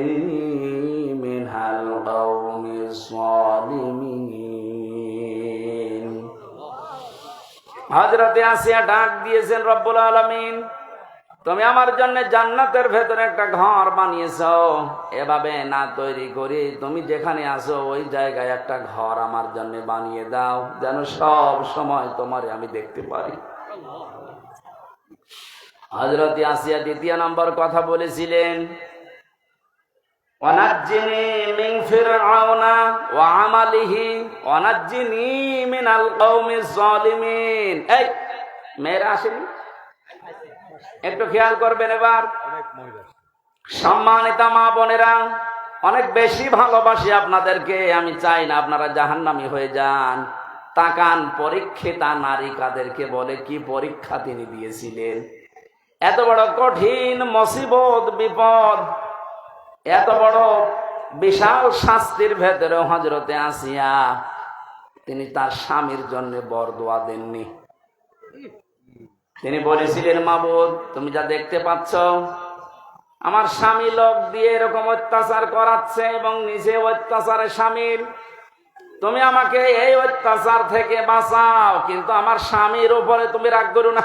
الظالمين হযরতে আসিয়া ডাক দিয়েছেন, রব্বুল আলামিন তুমি আমার জন্য জান্নাতের ভেতরে একটা ঘর বানিয়েছো, এভাবে না তৈরি করি তুমি যেখানে আছো ওই জায়গায় একটা ঘর আমার জন্য বানিয়ে দাও, যেন সব সময় তোমারে আমি দেখতে পারি। হযরত আসিয়া দ্বিতীয় নম্বর কথা বলেছিলেন, ওয়ানাজ্জিনি মিন ফিরআউনা ওয়া আমালিহি ওয়ানাজ্জিনি মিনাল কওমিজ জালিমিন। এই মেয়েরা আসেনি, একটু খেয়াল করবেন। এবার সম্মানিতা মা বোনেরা, অনেক বেশি ভালোবাসি আপনাদেরকে, আমি চাই না আপনারা জাহান্নামী হয়ে যান। তাকান, পরীক্ষিতা নারী কাদেরকে বলে, কি পরীক্ষা তিনি দিয়েছিলেন। এত বড় কঠিন মুসিবত বিপদ, এত বড় বিশাল শাস্তির ভেতরে হযরতে আসিয়া তিনি তার স্বামীর জন্য বরদোয়া দেননি। তিনি বলেছিলেন, মাবুদ তুমি যা দেখতে পাচ্ছ আমার স্বামী লোক দিয়ে এরকম অত্যাচার করাচ্ছে এবং নিজে অত্যাচারে শামিল, তুমি আমাকে এই অত্যাচার থেকে বাঁচাও, কিন্তু আমার স্বামীর উপরে তুমি রাগ করো না।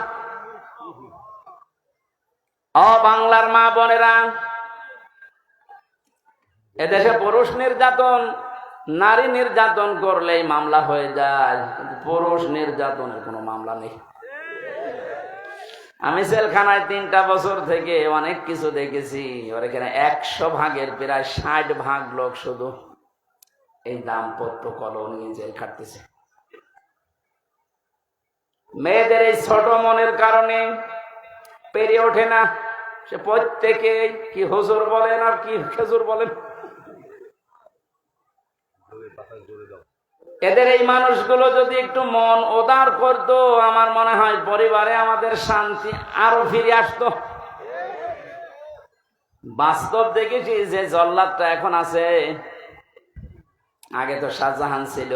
ও বাংলার মা বোনেরা, এদেশে পুরুষ নির্যাতন, নারী নির্যাতন করলেই মামলা হয়ে যায়, কিন্তু পুরুষ নির্যাতনের কোনো মামলা নেই। আমি জেলখানায় 3টা বছর থেকে অনেক কিছু দেখেছি। ওর এখানে 100 ভাগের প্রায় 60 ভাগ লোক শুধু এই দাম্পত্য কলহ নিয়ে জেল খাটতেছে। মেয়েদের এই ছোট মনের কারণে পেরে ওঠে না, সে প্রত্যেকে কি হুজুর বলেন আর কি খেজুর বলেন। এদের এই মানুষগুলো যদি একটু মন উদার করতো, আমার মনে হয় পরিবারে আমাদের শান্তি আরো ফিরে আসতো। বাস্তব দেখেছি যে জল্লাদটা এখন আছে, আগে তো শাহজাহান ছিল,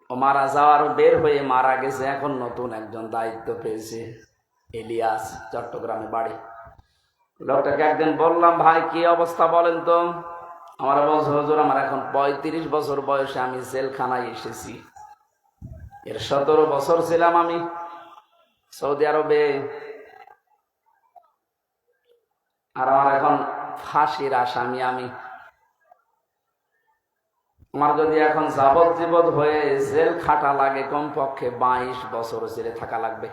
ও মারা যাওয়ার বের হয়ে মারা গেছে, এখন নতুন একজন দায়িত্ব পেয়েছে, ইলিয়াস, চট্টগ্রামে বাড়ি। লোকটাকে একদিন বললাম, ভাই কি অবস্থা বলেন তো। আমার বলছে, হুজুর আমার এখন 35 বছর বয়সে আমি জেলখানায় এসেছি, এর 17 বছর ছিলাম আমি সৌদি আরবে, আর আমার এখন ফাঁসির আসামি আমি। আমার যদি এখন যাবজ্জীবন হয়ে জেল খাটা লাগে, কমপক্ষে 22 বছর জেলে থাকা লাগবে।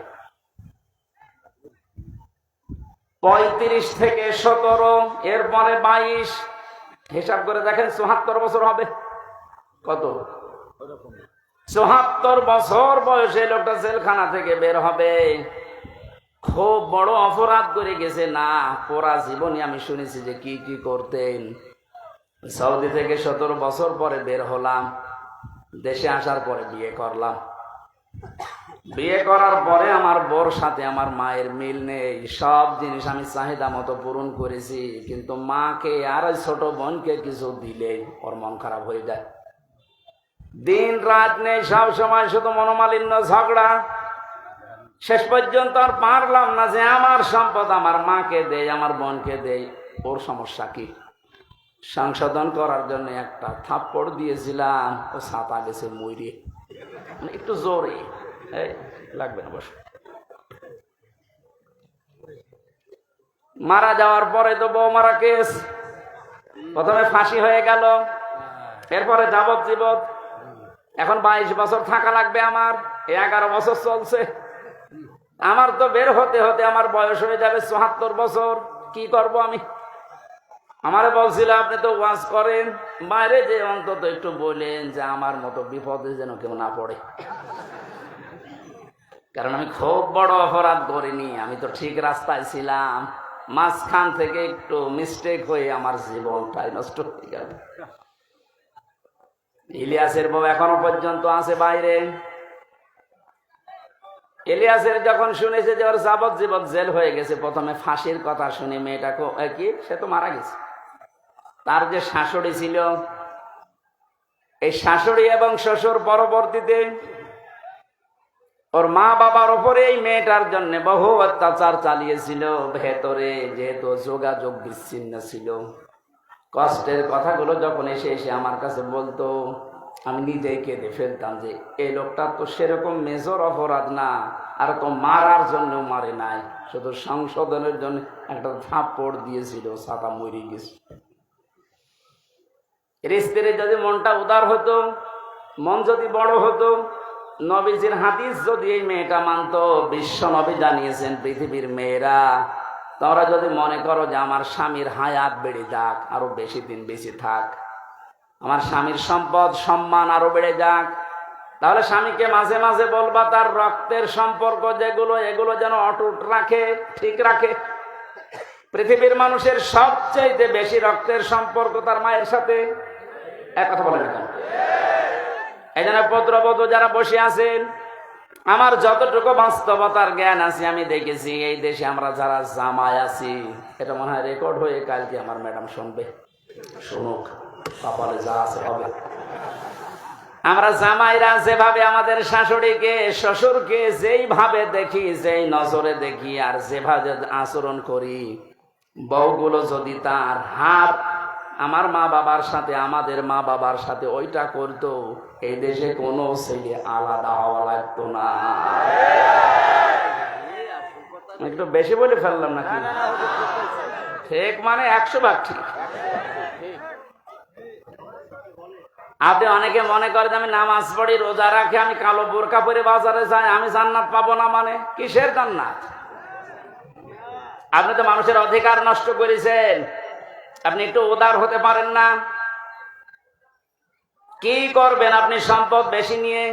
35 থেকে 17, এরপরে 22, হিসাব করে দেখেন 74 বছর হবে। কত? 74 বছর বয়সে লোকটা জেলখানা থেকে বের হবে। খুব বড় অপরাধ করে গেছে না, পুরা জীবনই আমি শুনেছি যে কি কি করতেন। সৌদি থেকে 17 বছর পরে বের হলাম, দেশে আসার পরে বিয়ে করলাম। বিয়ে করার পরে আমার বোর সাথে আমার মায়ের মিল নেই, সব জিনিস আমি চাহিদা মতো পূরণ করেছি, কিন্তু মাকে আর ওই ছোট বোনকে কিছু দিলে ওর মন খারাপ হয়ে যায়। দিন রাত নেই, সব সময় শুধু মনোমালিন্য, ঝগড়া। শেষ পর্যন্ত আর পারলাম না যে আমার সম্পদ আমার মাকে দেই, আমার বোনকে দেই, ওর সমস্যা কি। সংশোধন করার জন্য একটা থাপ্পড় দিয়েছিলাম, ও ছাতা গেছে মইরে, মানে একটু জোরে, লাগবে না বসে। মারা যাওয়ার পরে তো বউ মারা কেস, প্রথমে ফাঁসি হয়ে গেল, এরপরে যাবজ্জীবন। এখন 22 বছর থাকা লাগবে আমার, 11 বছর চলছে। আমার তো বের হতে হতে আমার বয়স হয়ে যাবে 74 বছর। কি করব আমি? আমারে বলছিল, আপনি তো ওয়াজ করেন, বাইরে যে অন্তত একটু বলেন যে আমার মতো বিপদে যেন কেউ না পড়ে, কারণ আমি খুব বড় অপরাধ করিনি, আমি তো ঠিক রাস্তায় ছিলাম, মাঝখান থেকে একটু মিস্টেক হয়ে আমার জীবনটাই নষ্ট হয়ে গেল। ইলিয়াসের বউ এখনো পর্যন্ত আছে বাইরে। ইলিয়াসের যখন শুনেছে যে ওর যাবজ্জীবন জেল হয়ে গেছে, প্রথমে ফাঁসির কথা শুনে মেয়েটাকে কি, সে তো মারা গেছে, তার যে শাশুড়ি ছিল, এই শাশুড়ি এবং শ্বশুর পরবর্তীতে ওর মা বাবার উপরে এই মেয়েটার জন্য বহু অত্যাচার চালিয়েছিল। ভেতরে যেহেতু যোগাযোগ বিচ্ছিন্ন ছিল, কষ্টের কথাগুলো যখন এসে এসে আমার কাছে বলতো, আমি নিজেই কেঁদে ফেলতাম যে এই লোকটা তো সেরকম মেজর অপরাধ না, আর তো মারার জন্য মারে নাই, শুধু সংশোধনের জন্য একটা থাপ্পড় দিয়েছিল, ছাতা মরে গেছে। স্ত্রীর যদি মনটা উদার হতো, মন যদি বড় হতো, নবীজির হাদিস যদি এই মেয়েটা মানতো, বিশ্ব নবী জানিয়েছেন পৃথিবীর মেয়েরা তোমরা যদি মনে করো যে আমার স্বামীর হায়াত বেড়ে যাক, আরো বেশি দিন বেঁচে থাক, আমার স্বামীর সম্পদ সম্মান আরো বেড়ে যাক, তাহলে স্বামীকে মাঝে মাঝে বলবা তার রক্তের সম্পর্ক যেগুলো এগুলো যেন অটুট রাখে, ঠিক রাখে। পৃথিবীর মানুষের সবচেয়ে বেশি রক্তের সম্পর্ক তার মায়ের সাথে। এক কথা বলেন কেন? এই জন্য পুত্রবধূ যারা বসে আছেন, আমার যতটুকু বাস্তবতার জ্ঞান আছে আমি দেখেছি এই দেশে আমরা যারা জামাই আছি, এটা মনে হয় রেকর্ড হয়ে কালকে আমার ম্যাডাম শুনবে, শুনুক, কপালে যা আছে হবে। আমরা জামাইরা যেভাবে আমাদের শাশুড়িকে শ্বশুরকে যেইভাবে দেখি, যেই নজরে দেখি আর যেভাবে আচরণ করি, বউগুলো যদি তার হাত আমার মা বাবার সাথে আমাদের মা বাবার সাথে ওইটা করতো, এই দেশে কোনো ছেলে আলাদা হওয়া লাগতো না। একটু বেশি বলে ফেললাম নাকি? ঠিক মানে 100 ভাগ ঠিক। আপনি অনেকে মনে করে যে আমি নামাজ পড়ি, রোজা রাখি, আমি কালো বোরকা পরে বাজারে যাই, আমি জান্নাত পাবো না। মানে কিসের জান্নাত? আপনি তো মানুষের অধিকার নষ্ট করেছেন। আপনি একটু উদার হতে পারেন না? কি করবেন আপনি সম্পদ বেশি নিয়ে?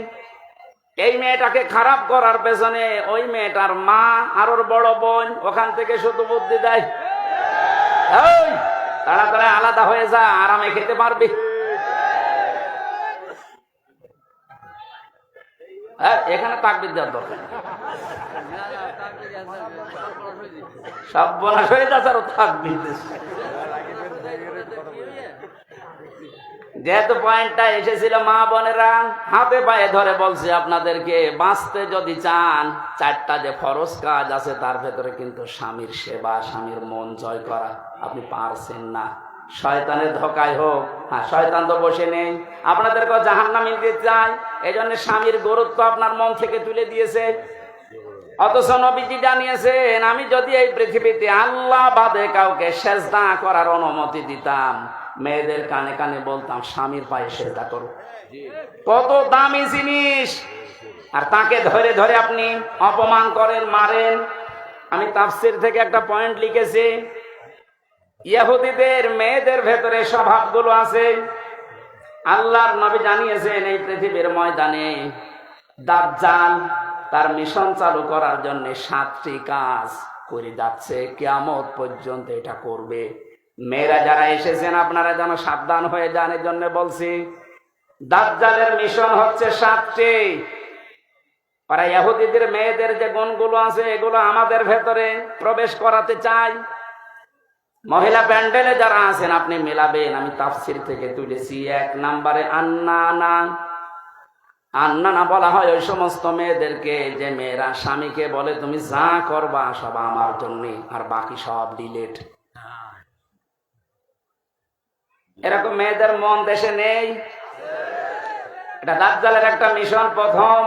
এই মেয়েটাকে খারাপ করার পেছনে ওই মেয়েটার মা আর ওর বড় বোন ওখান থেকে শুধু বুদ্ধি দেয়, তাড়াতাড়ি আলাদা হয়ে যা, আরামে খেতে পারবি। এখানে তাকবীর দেওয়ার দরকার, সব বলা হয়ে যাচ্ছে আরো তাকবীর দিচ্ছে। যেহেতু পয়েন্টটা এসেছিল, মা বোনেরা হাতে পায়ে ধরে বলছে আপনাদেরকে, বাঁচতে যদি চান 4টা যে ফরজ কাজ আছে তার ভেতরে কিন্তু স্বামীর সেবা, স্বামীর মন জয় করা আপনি পারছেন না। শয়তানের ধোকায় হোক, হ্যাঁ শয়তান তো বসে নেই, আপনাদেরকে জাহান্নামে দিতে চায়, এই জন্য স্বামীর গুরুত্ব আপনার মন থেকে তুলে দিয়েছে। অথচ নবীজি জানিয়েছেন, আমি যদি এই পৃথিবীতে আল্লাহ বাদে কাউকে সেজদা করার অনুমতি দিতাম, মেয়েদের কানে কানে বলতাম স্বামীর পায়ে সেজদা করো। কত দামি জিনিস, আর তাকে ধরে ধরে আপনি অপমান করেন, মারেন। আমি তাফসীর থেকে একটা পয়েন্ট লিখেছি, ইহুদিদের মেয়েদের ভেতরে স্বভাবগুলো আছে। আল্লাহর নবী জানিয়েছেন এই পৃথিবীর ময়দানে দাজ্জাল তার মিশন চালু করার জন্য 7টি কাজ করে যাচ্ছে, কিয়ামত পর্যন্ত এটা করবে। মেয়েরা যারা এসেছেন আপনারা যেন সাবধান হয়ে যান, এর জন্য বলছি। দাজ্জালের মিশন হচ্ছে 7টি। আর ইহুদিদের মেয়েদের যে গুণগুলো আছে এগুলো আমাদের ভেতরে প্রবেশ করাতে চাই। মহিলা প্যান্ডেলে যারা আছেন আপনি মেলাবেন, আমি তাফসীর থেকে তুলেছি। 1 নম্বরে আন্নানা। আন্নানা বলা হয় ওই সমস্ত মেয়েদেরকে যে মেয়েরা স্বামীকে বলে তুমি যা করবা সব আমার জন্য, আর বাকি সব ডিলেট। এরকম মেয়েদের মন দেশে নেই। এটা দাজ্জালের একটা মিশন। প্রথম,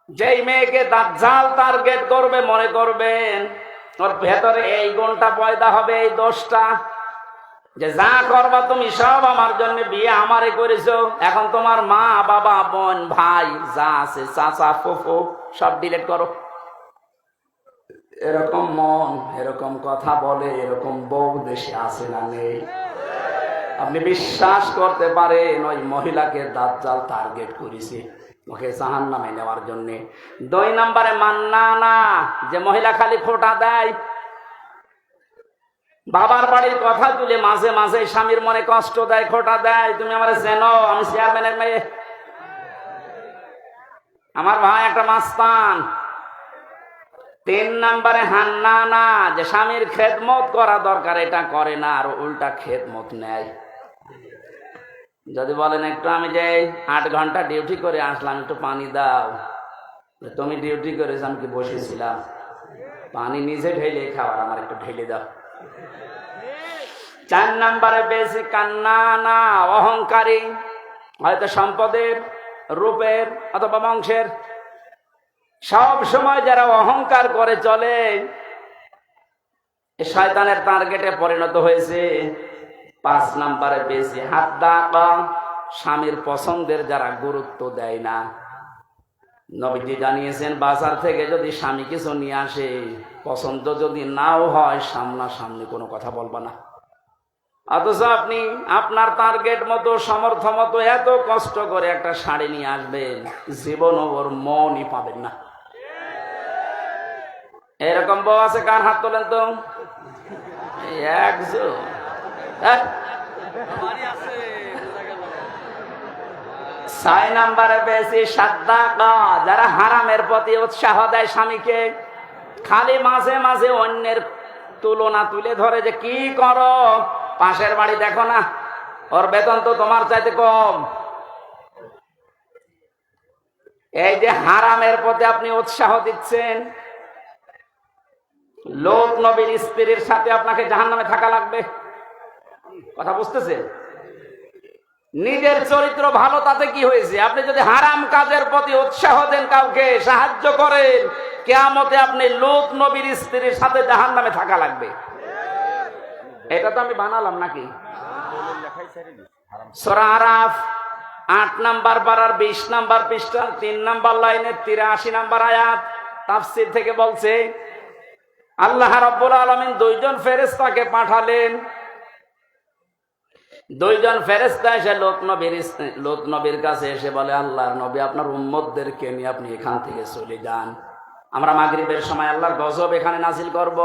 যেই মেয়েকে দাজ্জাল টার্গেট করবে মনে করবেন ওর ভেতরে এই গুণটা পয়দা হবে, এই দোষটা, যে যা করবা তুমি সব আমার জন্য, বিয়ে আমারে করেছো, এখন তোমার মা বাবা বোন ভাই যা আছে চাচা ফুফু সব ডিলিট করো। এরকম মন, এরকম কথা বলে, এরকম বউ দেশে আছে না নেই? আপনি বিশ্বাস করতে পারেন ওই মহিলাকে দাজ্জাল টার্গেট করেছে ওকে জাহান্নামে নেওয়ার জন্য। 2 নম্বরে মান্নানা, যে মহিলা খালি খোঁটা দেয়, বাবার বাড়ির কথা তুলে মাঝে মাঝে স্বামীর মনে কষ্ট দেয়, খোঁটা দেয়, তুমি আমার চেনো, আমি চেয়ারম্যানের মেয়ে, আমার ভাই একটা মাস্তান। 3 নম্বরে হান্নানা, যে স্বামীর খেদমত করা দরকার এটা করে না, আর উল্টা খেদমত নেয়। যদি বলেন একটু আমি যে 8 ঘন্টা ডিউটি করে আসলাম, একটু পানি দাও, তুমি ডিউটি করেছো আমি কি বসেছিলাম? পানি নিজে ঢেলে খাওয়ার, আমার একটু ঢেলে দাও। 4 নম্বরে বেশি কান্নানা, অহংকারী, হয়তো সম্পদের, রূপের অথবা বংশের। সব সময় যারা অহংকার করে চলে শয়তানের টার্গেটে পরিণত হয়েছে। 5 নম্বরে বেশি হাদ্দাকা, স্বামীর পছন্দের যারা গুরুত্ব দেয় না। নবীজি জানিয়েছেন বাজার থেকে যদি স্বামী কিছু নিয়ে আসে, পছন্দ যদি নাও হয়, সামনাসামনি কোনো কথা বলবা না। অথচ আপনি আপনার টার্গেট মতো, সমর্থ মতো এত কষ্ট করে একটা শাড়ি নিয়ে আসবেন, জীবন ওর মনই পাবেন না। এরকম বউ আছে? কার হাত তোলেন তো? একজন। 6 নম্বরে বেশি সাদ্দাকা, যারা হারামের প্রতি উৎসাহ দেয় স্বামীকে। খালি মাঝে মাঝে অন্যের তুলনা তুলে ধরে যে কি করো, পাশের বাড়ি দেখো না, ওর বেতন তো তোমার চাইতে কম। এই যে হারামের প্রতি আপনি উৎসাহ দিচ্ছেন, লোক নবীর স্ত্রীর সাথে আপনাকে জাহান্নামে থাকা লাগবে। কথা বুঝতেছেন? নিজের চরিত্র ভালো তাতে কি হয়েছে? আপনি যদি হারাম কাজের প্রতি উৎসাহ দেন, কাউকে সাহায্য করেন, কিয়ামতে আপনি লোক নবীর স্ত্রীর সাথে জাহান্নামে থাকা লাগবে। এটা তো আমি বানালাম নাকি? সূরা আরাফ 8 নম্বর পারার 20 নম্বর পৃষ্ঠা 3 নম্বর লাইনের 83 নম্বর আয়াত তাফসীর থেকে বলছে, আল্লাহ রাব্বুল আলামিন 2 জন ফেরেশতাকে পাঠালেন। 2 জন ফেরেশতা এসে লোক নবীর কাছে এসে বলে, আল্লাহর নবী, আপনার উম্মতদেরকে নিয়ে আপনি এখান থেকে চলে যান, আমরা মাগরিবের সময় আল্লাহর গজব এখানে নাজিল করব।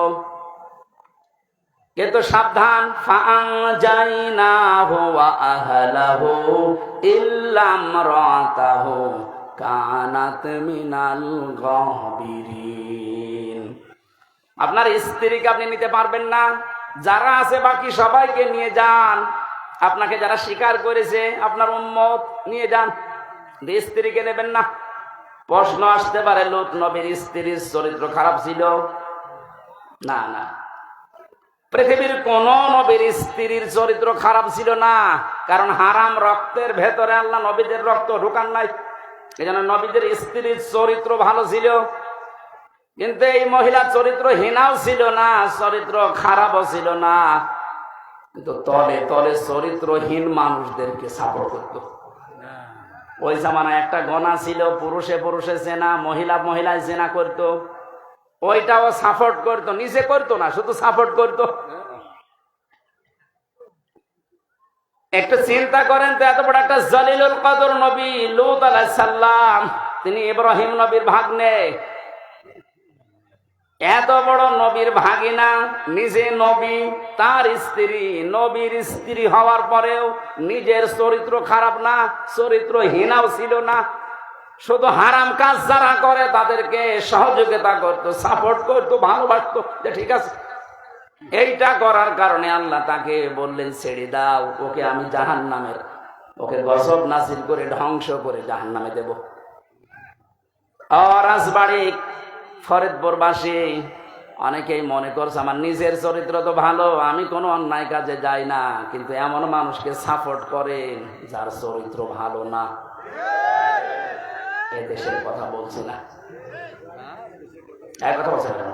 কিন্তু সাবধান, ফাআনজাইনাহু ওয়া আহলাহু ইল্লা ইমরাতাহু কানাত মিনাল গাবিরিন। আপনার স্ত্রীকে আপনি নিতে পারবেন না, যারা আছে বাকি সবাইকে নিয়ে যান। আপনাকে যারা স্বীকার করেছে আপনার উম্মত, নিয়ে যান, স্ত্রীকে নেবেন না। প্রশ্ন আসতে পারে, লূত নবীর স্ত্রীর চরিত্র খারাপ ছিল? না না, পৃথিবীর কোন নবীর স্ত্রীর চরিত্র খারাপ ছিল না, কারণ হারাম রক্তের ভেতরে আল্লাহ নবীদের রক্ত ঢুকান নাই। এজন্য নবীদের স্ত্রীর চরিত্র ভালো ছিল। কিন্তু এই মহিলা চরিত্রহীনাও ছিল না, চরিত্র খারাপও ছিল না, কিন্তু তলে তলে চরিত্রহীন মানুষদেরকে সাপোর্ট করত। ওই জামানায় একটা গণা ছিল, পুরুষে পুরুষে জেনা, মহিলা মহিলায় জেনা করত, ওইটাও সাপোর্ট করতো, নিজে করতো না, শুধু সাপোর্ট করতো। একটু চিন্তা করেন তো, এত বড় একটা জলিলুল কদর নবী লূত আলাইহিস সালাম, তিনি ইব্রাহিম নবীর ভাগ্নে, এত বড় নবীর ভাগিনা, নিজে নবী, তার স্ত্রী নবীর স্ত্রী হওয়ার পরেও নিজের চরিত্র খারাপ না, চরিত্রহীনাও ছিল না, শুধু হারাম কাজ যারা করে তাদেরকে সহযোগিতা করতো, সাপোর্ট করতো, ভালোবাসতো, যে ঠিক আছে। এইটা করার কারণে আল্লাহ তাকে বললেন, ছেড়ে দাও, ওকে আমি জাহান্নামের, ওকে গজব নাজিল করে ধ্বংস করে জাহান্নামে দেব। রাজবাড়ি ফরিদপুরবাসী অনেকেই মনে করছে আমার নিজের চরিত্র তো ভালো, আমি কোনো অন্যায় কাজে যাই না, কিন্তু এমন মানুষকে সাপোর্ট করেন যার চরিত্র ভালো না। এ দেশের কথা বলছি না, এক কথা বলছে না।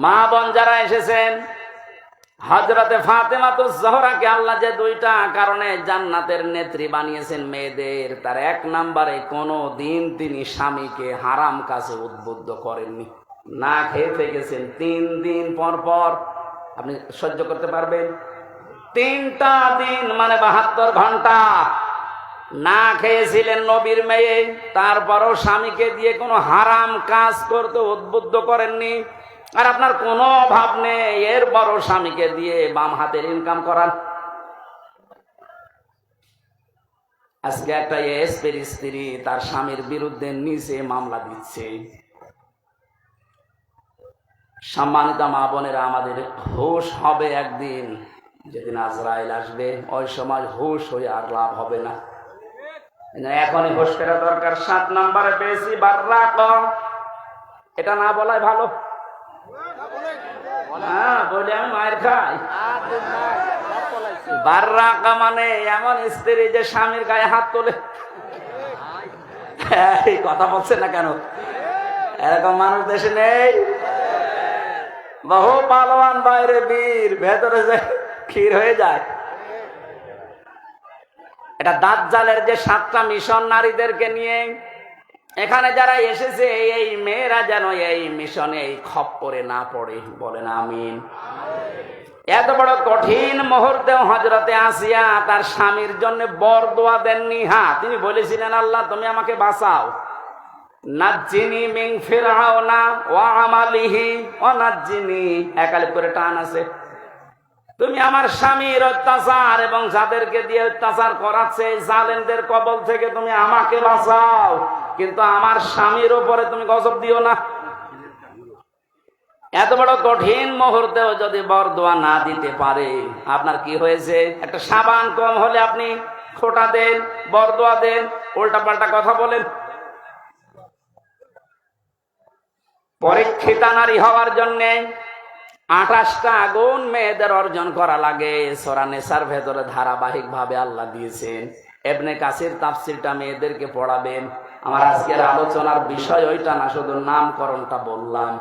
মা বোন যারা এসেছেন, হযরতে ফাতেমাতুজ জোহরাকে আল্লাহ যে 2টা কারণে জান্নাতের নেত্রী বানিয়েছেন মেয়েদের, তার 1 নম্বরে কোনো দিন তিনি স্বামীকে হারাম কাজে উদ্বুদ্ধ করেননি। না খেয়ে থেকেছেন 3 দিন পর পর, আপনি সহ্য করতে পারবেন? 3টা দিন মানে 72 ঘন্টা না খেয়েছিলেন নবীর মেয়ে, তারপরও স্বামীকে দিয়ে কোনো হারাম কাজ করতে উদ্বুদ্ধ করেননি। আর আপনার কোনো অভাব নেই, এরপরও স্বামীকে দিয়ে বাম হাতের ইনকাম করান। আজকে একটা এসপির স্ত্রী তার স্বামীর বিরুদ্ধে নিচে মামলা দিচ্ছে। সম্মানিত মা বোনেরা, আমাদের হুঁশ হবে একদিন, যেদিন আজরাইল আসবে, ওই সময় হুঁশ হয়ে আর লাভ হবে না। এখনই হুঁশ করা দরকার। 7 নম্বরে পেয়েছি বাররাক, এটা না বলাই ভালো। হ্যাঁ বলি আমি মায়ের খাই। বাররাকা মানে এমন স্ত্রী যে স্বামীর গায়ে হাত তোলে। এই কথা বলছে না কেন? এরকম মানুষ দেশে নেই? বহু পালোয়ান বাইরে বীর, ভেতরে যে ক্ষীর হয়ে যায়। এটা দাজ্জালের যে 7টা মিশন নারীদেরকে নিয়ে এখানে যারা এসেছে, এই মেয়েরা যেন এই মিশনে এই খপ্পরে না পড়ে, বলেন আমিন। এত বড় কঠিন মুহূর্তে হযরতে আসিয়া তার স্বামীর জন্য বরদোয়া দেননি। হ্যাঁ, তিনি বলেছিলেন, আল্লাহ তুমি আমাকে বাঁচাও, নাজ্জিনি মিন ফিরআউনা ওয়া আমালিহি ওয়া নাজ্জিনি, একালে করে টান আছে। তুমি আমার স্বামীর অত্যাচার এবং যাদেরকে দিয়ে অত্যাচার করাচ্ছে জালেমদের কবল থেকে তুমি আমাকে বাঁচাও, কিন্তু আমার স্বামীর উপরে তুমি গজব দিও না। এত বড় কঠিন মুহূর্তেও যদি বরদোয়া না দিতে পারে, আপনার কি হয়েছে? একটা সাবান কম হলে আপনি খোঁটা দেন, বরদোয়া দেন, উল্টা পাল্টা কথা বলেন। পরীক্ষিতা নারী হওয়ার জন্যে 28টা গুণ মেয়েদের অর্জন করা লাগে। সূরা নিসার ভেতরে ধারাবাহিক ভাবে আল্লাহ দিয়েছেন। ইবনে কাসির তাফসীরটা মেয়েদেরকে পড়াবেন। আমার আজকের আলোচনার বিষয় ওইটা না, শুধু নামকরণটা বললাম।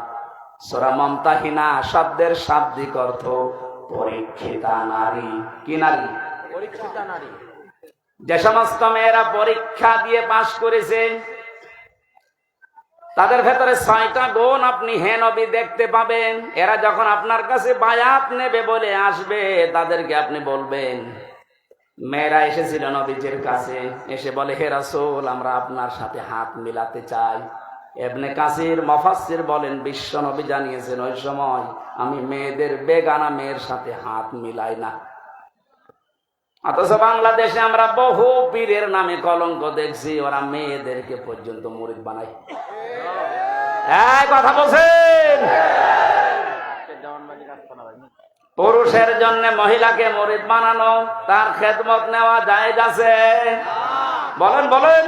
সূরা মুমতাহিনা শব্দের শাব্দিক অর্থ পরীক্ষিতা নারী। কি নারী? পরীক্ষিতা নারী। যে সমস্ত মেয়েরা পরীক্ষা দিয়ে পাশ করেছে তাদের ভেতরে 6টা গুণ আপনি হে নবী দেখতে পাবেন। এরা যখন আপনার কাছে বায়াত নেবে বলে আসবে, তাদেরকে আপনি বলবেন, মেয়েরা এসেছিল নবীজির কাছে, এসে বলে, হে রাসূল আমরা আপনার সাথে হাত মিলাতে চাই। ইবনে কাসির মুফাসসির বলেন, বিশ্ব নবী জানিয়েছেন ওই সময় আমি মেয়েদের বেগানা মেয়ের সাথে হাত মিলাই না। অথচ বাংলাদেশে আমরা বহু পীরের নামে কলঙ্ক দেখছি, ওরা মেয়েদেরকে পর্যন্ত মুরিদ বানায়। কথা বলছেন? পুরুষের জন্য মহিলাকে মুরিদ বানানো, তার খেদমত নেওয়া জায়েজ আছে? বলেন বলেন।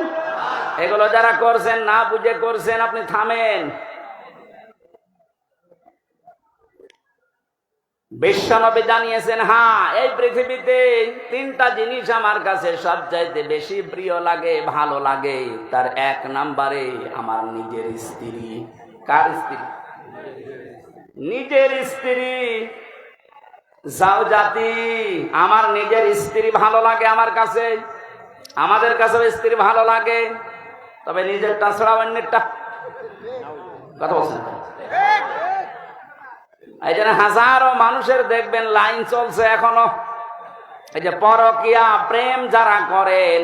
এগুলো যারা করছেন না বুঝে করছেন, আপনি থামেন। বিশ্বনবী জানিয়েছেন, হ্যাঁ এই পৃথিবীতে 3টা জিনিস আমার কাছে সবচাইতে বেশি প্রিয় লাগে, ভালো লাগে। তার 1 নম্বরে আমার নিজের স্ত্রী। কার স্ত্রী? নিজের স্ত্রী। জাওজাতি, আমার নিজের স্ত্রী ভালো লাগে আমার কাছে। আমাদের কাছে স্ত্রী ভালো লাগে, তবে নিজেরটা ছাড়া অন্যেরটা। কথা বলছেন? এই জন্য হাজারো মানুষের দেখবেন লাইন চলছে এখনো। এই যে পরকিয়া প্রেম যারা করেন,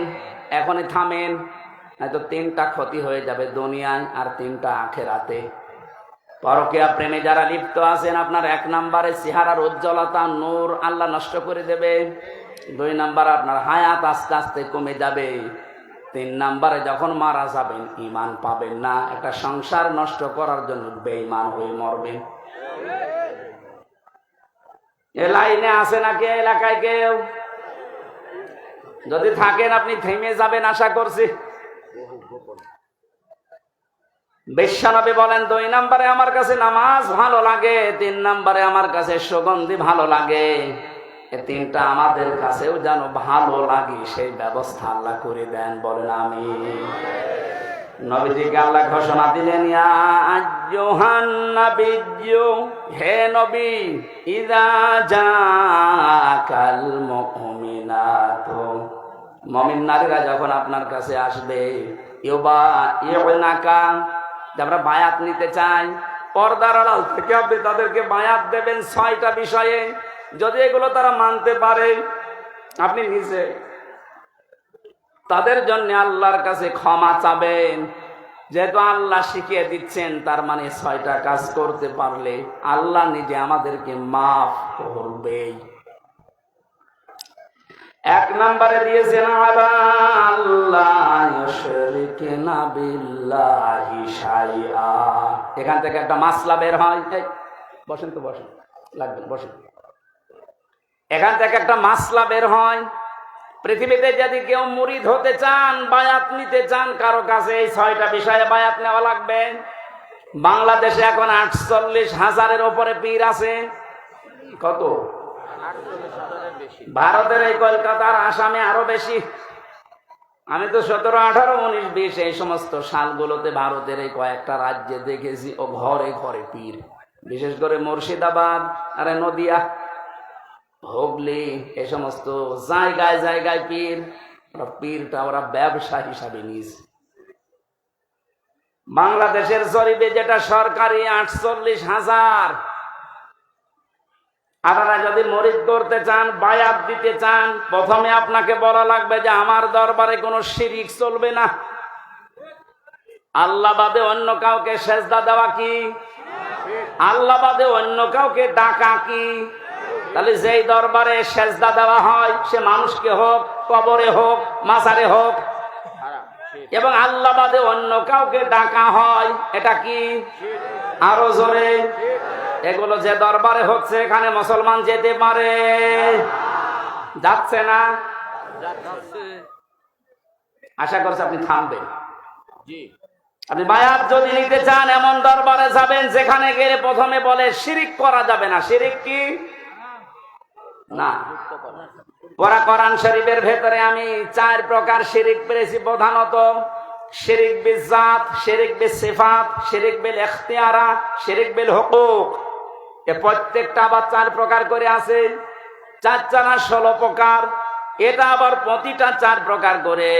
এখনই থামেন, নয়তো 3টা ক্ষতি হয়ে যাবে দুনিয়ায় আর 3টা আখিরাতে। পরকিয়া প্রেমে যারা লিপ্ত আছেন, আপনার 1 নম্বরে চেহারার উজ্জ্বলতা নূর আল্লাহ নষ্ট করে দেবে। 2 নম্বরে আপনার হায়াত আস্তে আস্তে কমে যাবে। 3 নম্বরে যখন মারা যাবেন ঈমান পাবেন না। একটা সংসার নষ্ট করার জন্য বেঈমান হয়ে মরবেন। এ লাইনে আছে নাকি এলাকায় কেউ? যদি থাকেন আপনি থেমে যাবেন আশা করছি। বিশ্বনবী বলেন, 2 নম্বরে আমার কাছে নামাজ ভালো লাগে, 3 নম্বরে আমার কাছে সুগন্ধি ভালো লাগে। এই 3টা আমাদের কাছেও যেন ভালো লাগে, সেই ব্যবস্থা আল্লাহ করে দেন। বলেন আমিন। নবীজিকে আল্লাহ ঘোষণা দিলেন, ইয়া আইয়ুহান নাবিয়্যু, হে নবী, ইযা জাকাল মুমিনাতু, মুমিন নারীরা যখন আপনার কাছে আসবে, ইউবাইউনাকা, আমরা বায়াত নিতে চাই, পর্দার আড়াল থেকে আপনি তাদেরকে বায়াত দেবেন 6টা বিষয়ে। যদি এগুলো তারা মানতে পারে, আপনি নিজে তাদের জন্য আল্লাহর কাছে ক্ষমা চাবেন। যেহেতু আল্লাহ শিখিয়ে দিচ্ছেন, তার মানে 6টা কাজ করতে পারলে আল্লাহ নিজে আমাদেরকে মাফ করবেই। 1 নম্বরে দিয়েছেন, এখান থেকে একটা মাসলা বের হয়। বসেন তো, বসেন, লাগবেন, বসেন। এখান থেকে একটা মাসলা বের হয়। পৃথিবীতে যদি কেউ মুরিদ হতে চান, বায়াত নিতে চান কারো কাছে, এই 6টা বিষয়ে বায়াত নেওয়া লাগবে। বাংলাদেশে এখন 48,000-এর উপরে পীর আছে। কত? ভারতের এই কলকাতার, আসামে আরো বেশি। আমি তো 17, 18, 19, 20 এই সমস্ত সালগুলোতে ভারতের এই কয়েকটা রাজ্যে দেখেছি ও ঘরে ঘরে পীর। বিশেষ করে মুর্শিদাবাদ, আরে নদিয়া, হুগলি, এই সমস্ত জায়গায় জায়গায় পীর। পীরটা ওরা ব্যবসা হিসাবে নিয়েছে। বাংলাদেশের জরিপে যেটা সরকারি 48,000। আপনারা যদি মরিদ করতে চান, বায়াত দিতে চান, প্রথমে আপনাকে বলা লাগবে যে আমার দরবারে কোনো শিরিক চলবে না। আল্লাহ বাদে অন্য কাউকে সেজদা দেওয়া কি? আল্লাহ বাদে অন্য কাউকে ডাকা কি? তাহলে যেই দরবারে সেজদা দেওয়া হয়, সে মানুষকে হোক, কবরে হোক, মাজারে হোক, এবং আল্লাহ বাদে অন্য কাউকে ডাকা হয়, এটা কি? আরো জোরে। এগুলো যে দরবারে হচ্ছে, এখানে মুসলমান যেতে পারে? যাচ্ছে না? আশা করছি আপনি থামবেন। আপনি বায়াত যদি নিতে চান, এমন দরবারে যাবেন যেখানে গেলে প্রথমে বলে শিরিক করা যাবে না। শিরিক কি? না। পরা কোরআন শরীফের ভেতরে আমি 4 প্রকার শিরিক পেয়েছি প্রধানত। শিরিক বিল জাত, শিরিক বিল সিফাত, শিরিক বিল ইখতিয়ারা, শিরিক বিল হুকুক। এ প্রত্যেকটা আবার 4 প্রকার করে আছে। 4 16 প্রকার। এটা আবার প্রতিটা 4 প্রকার করে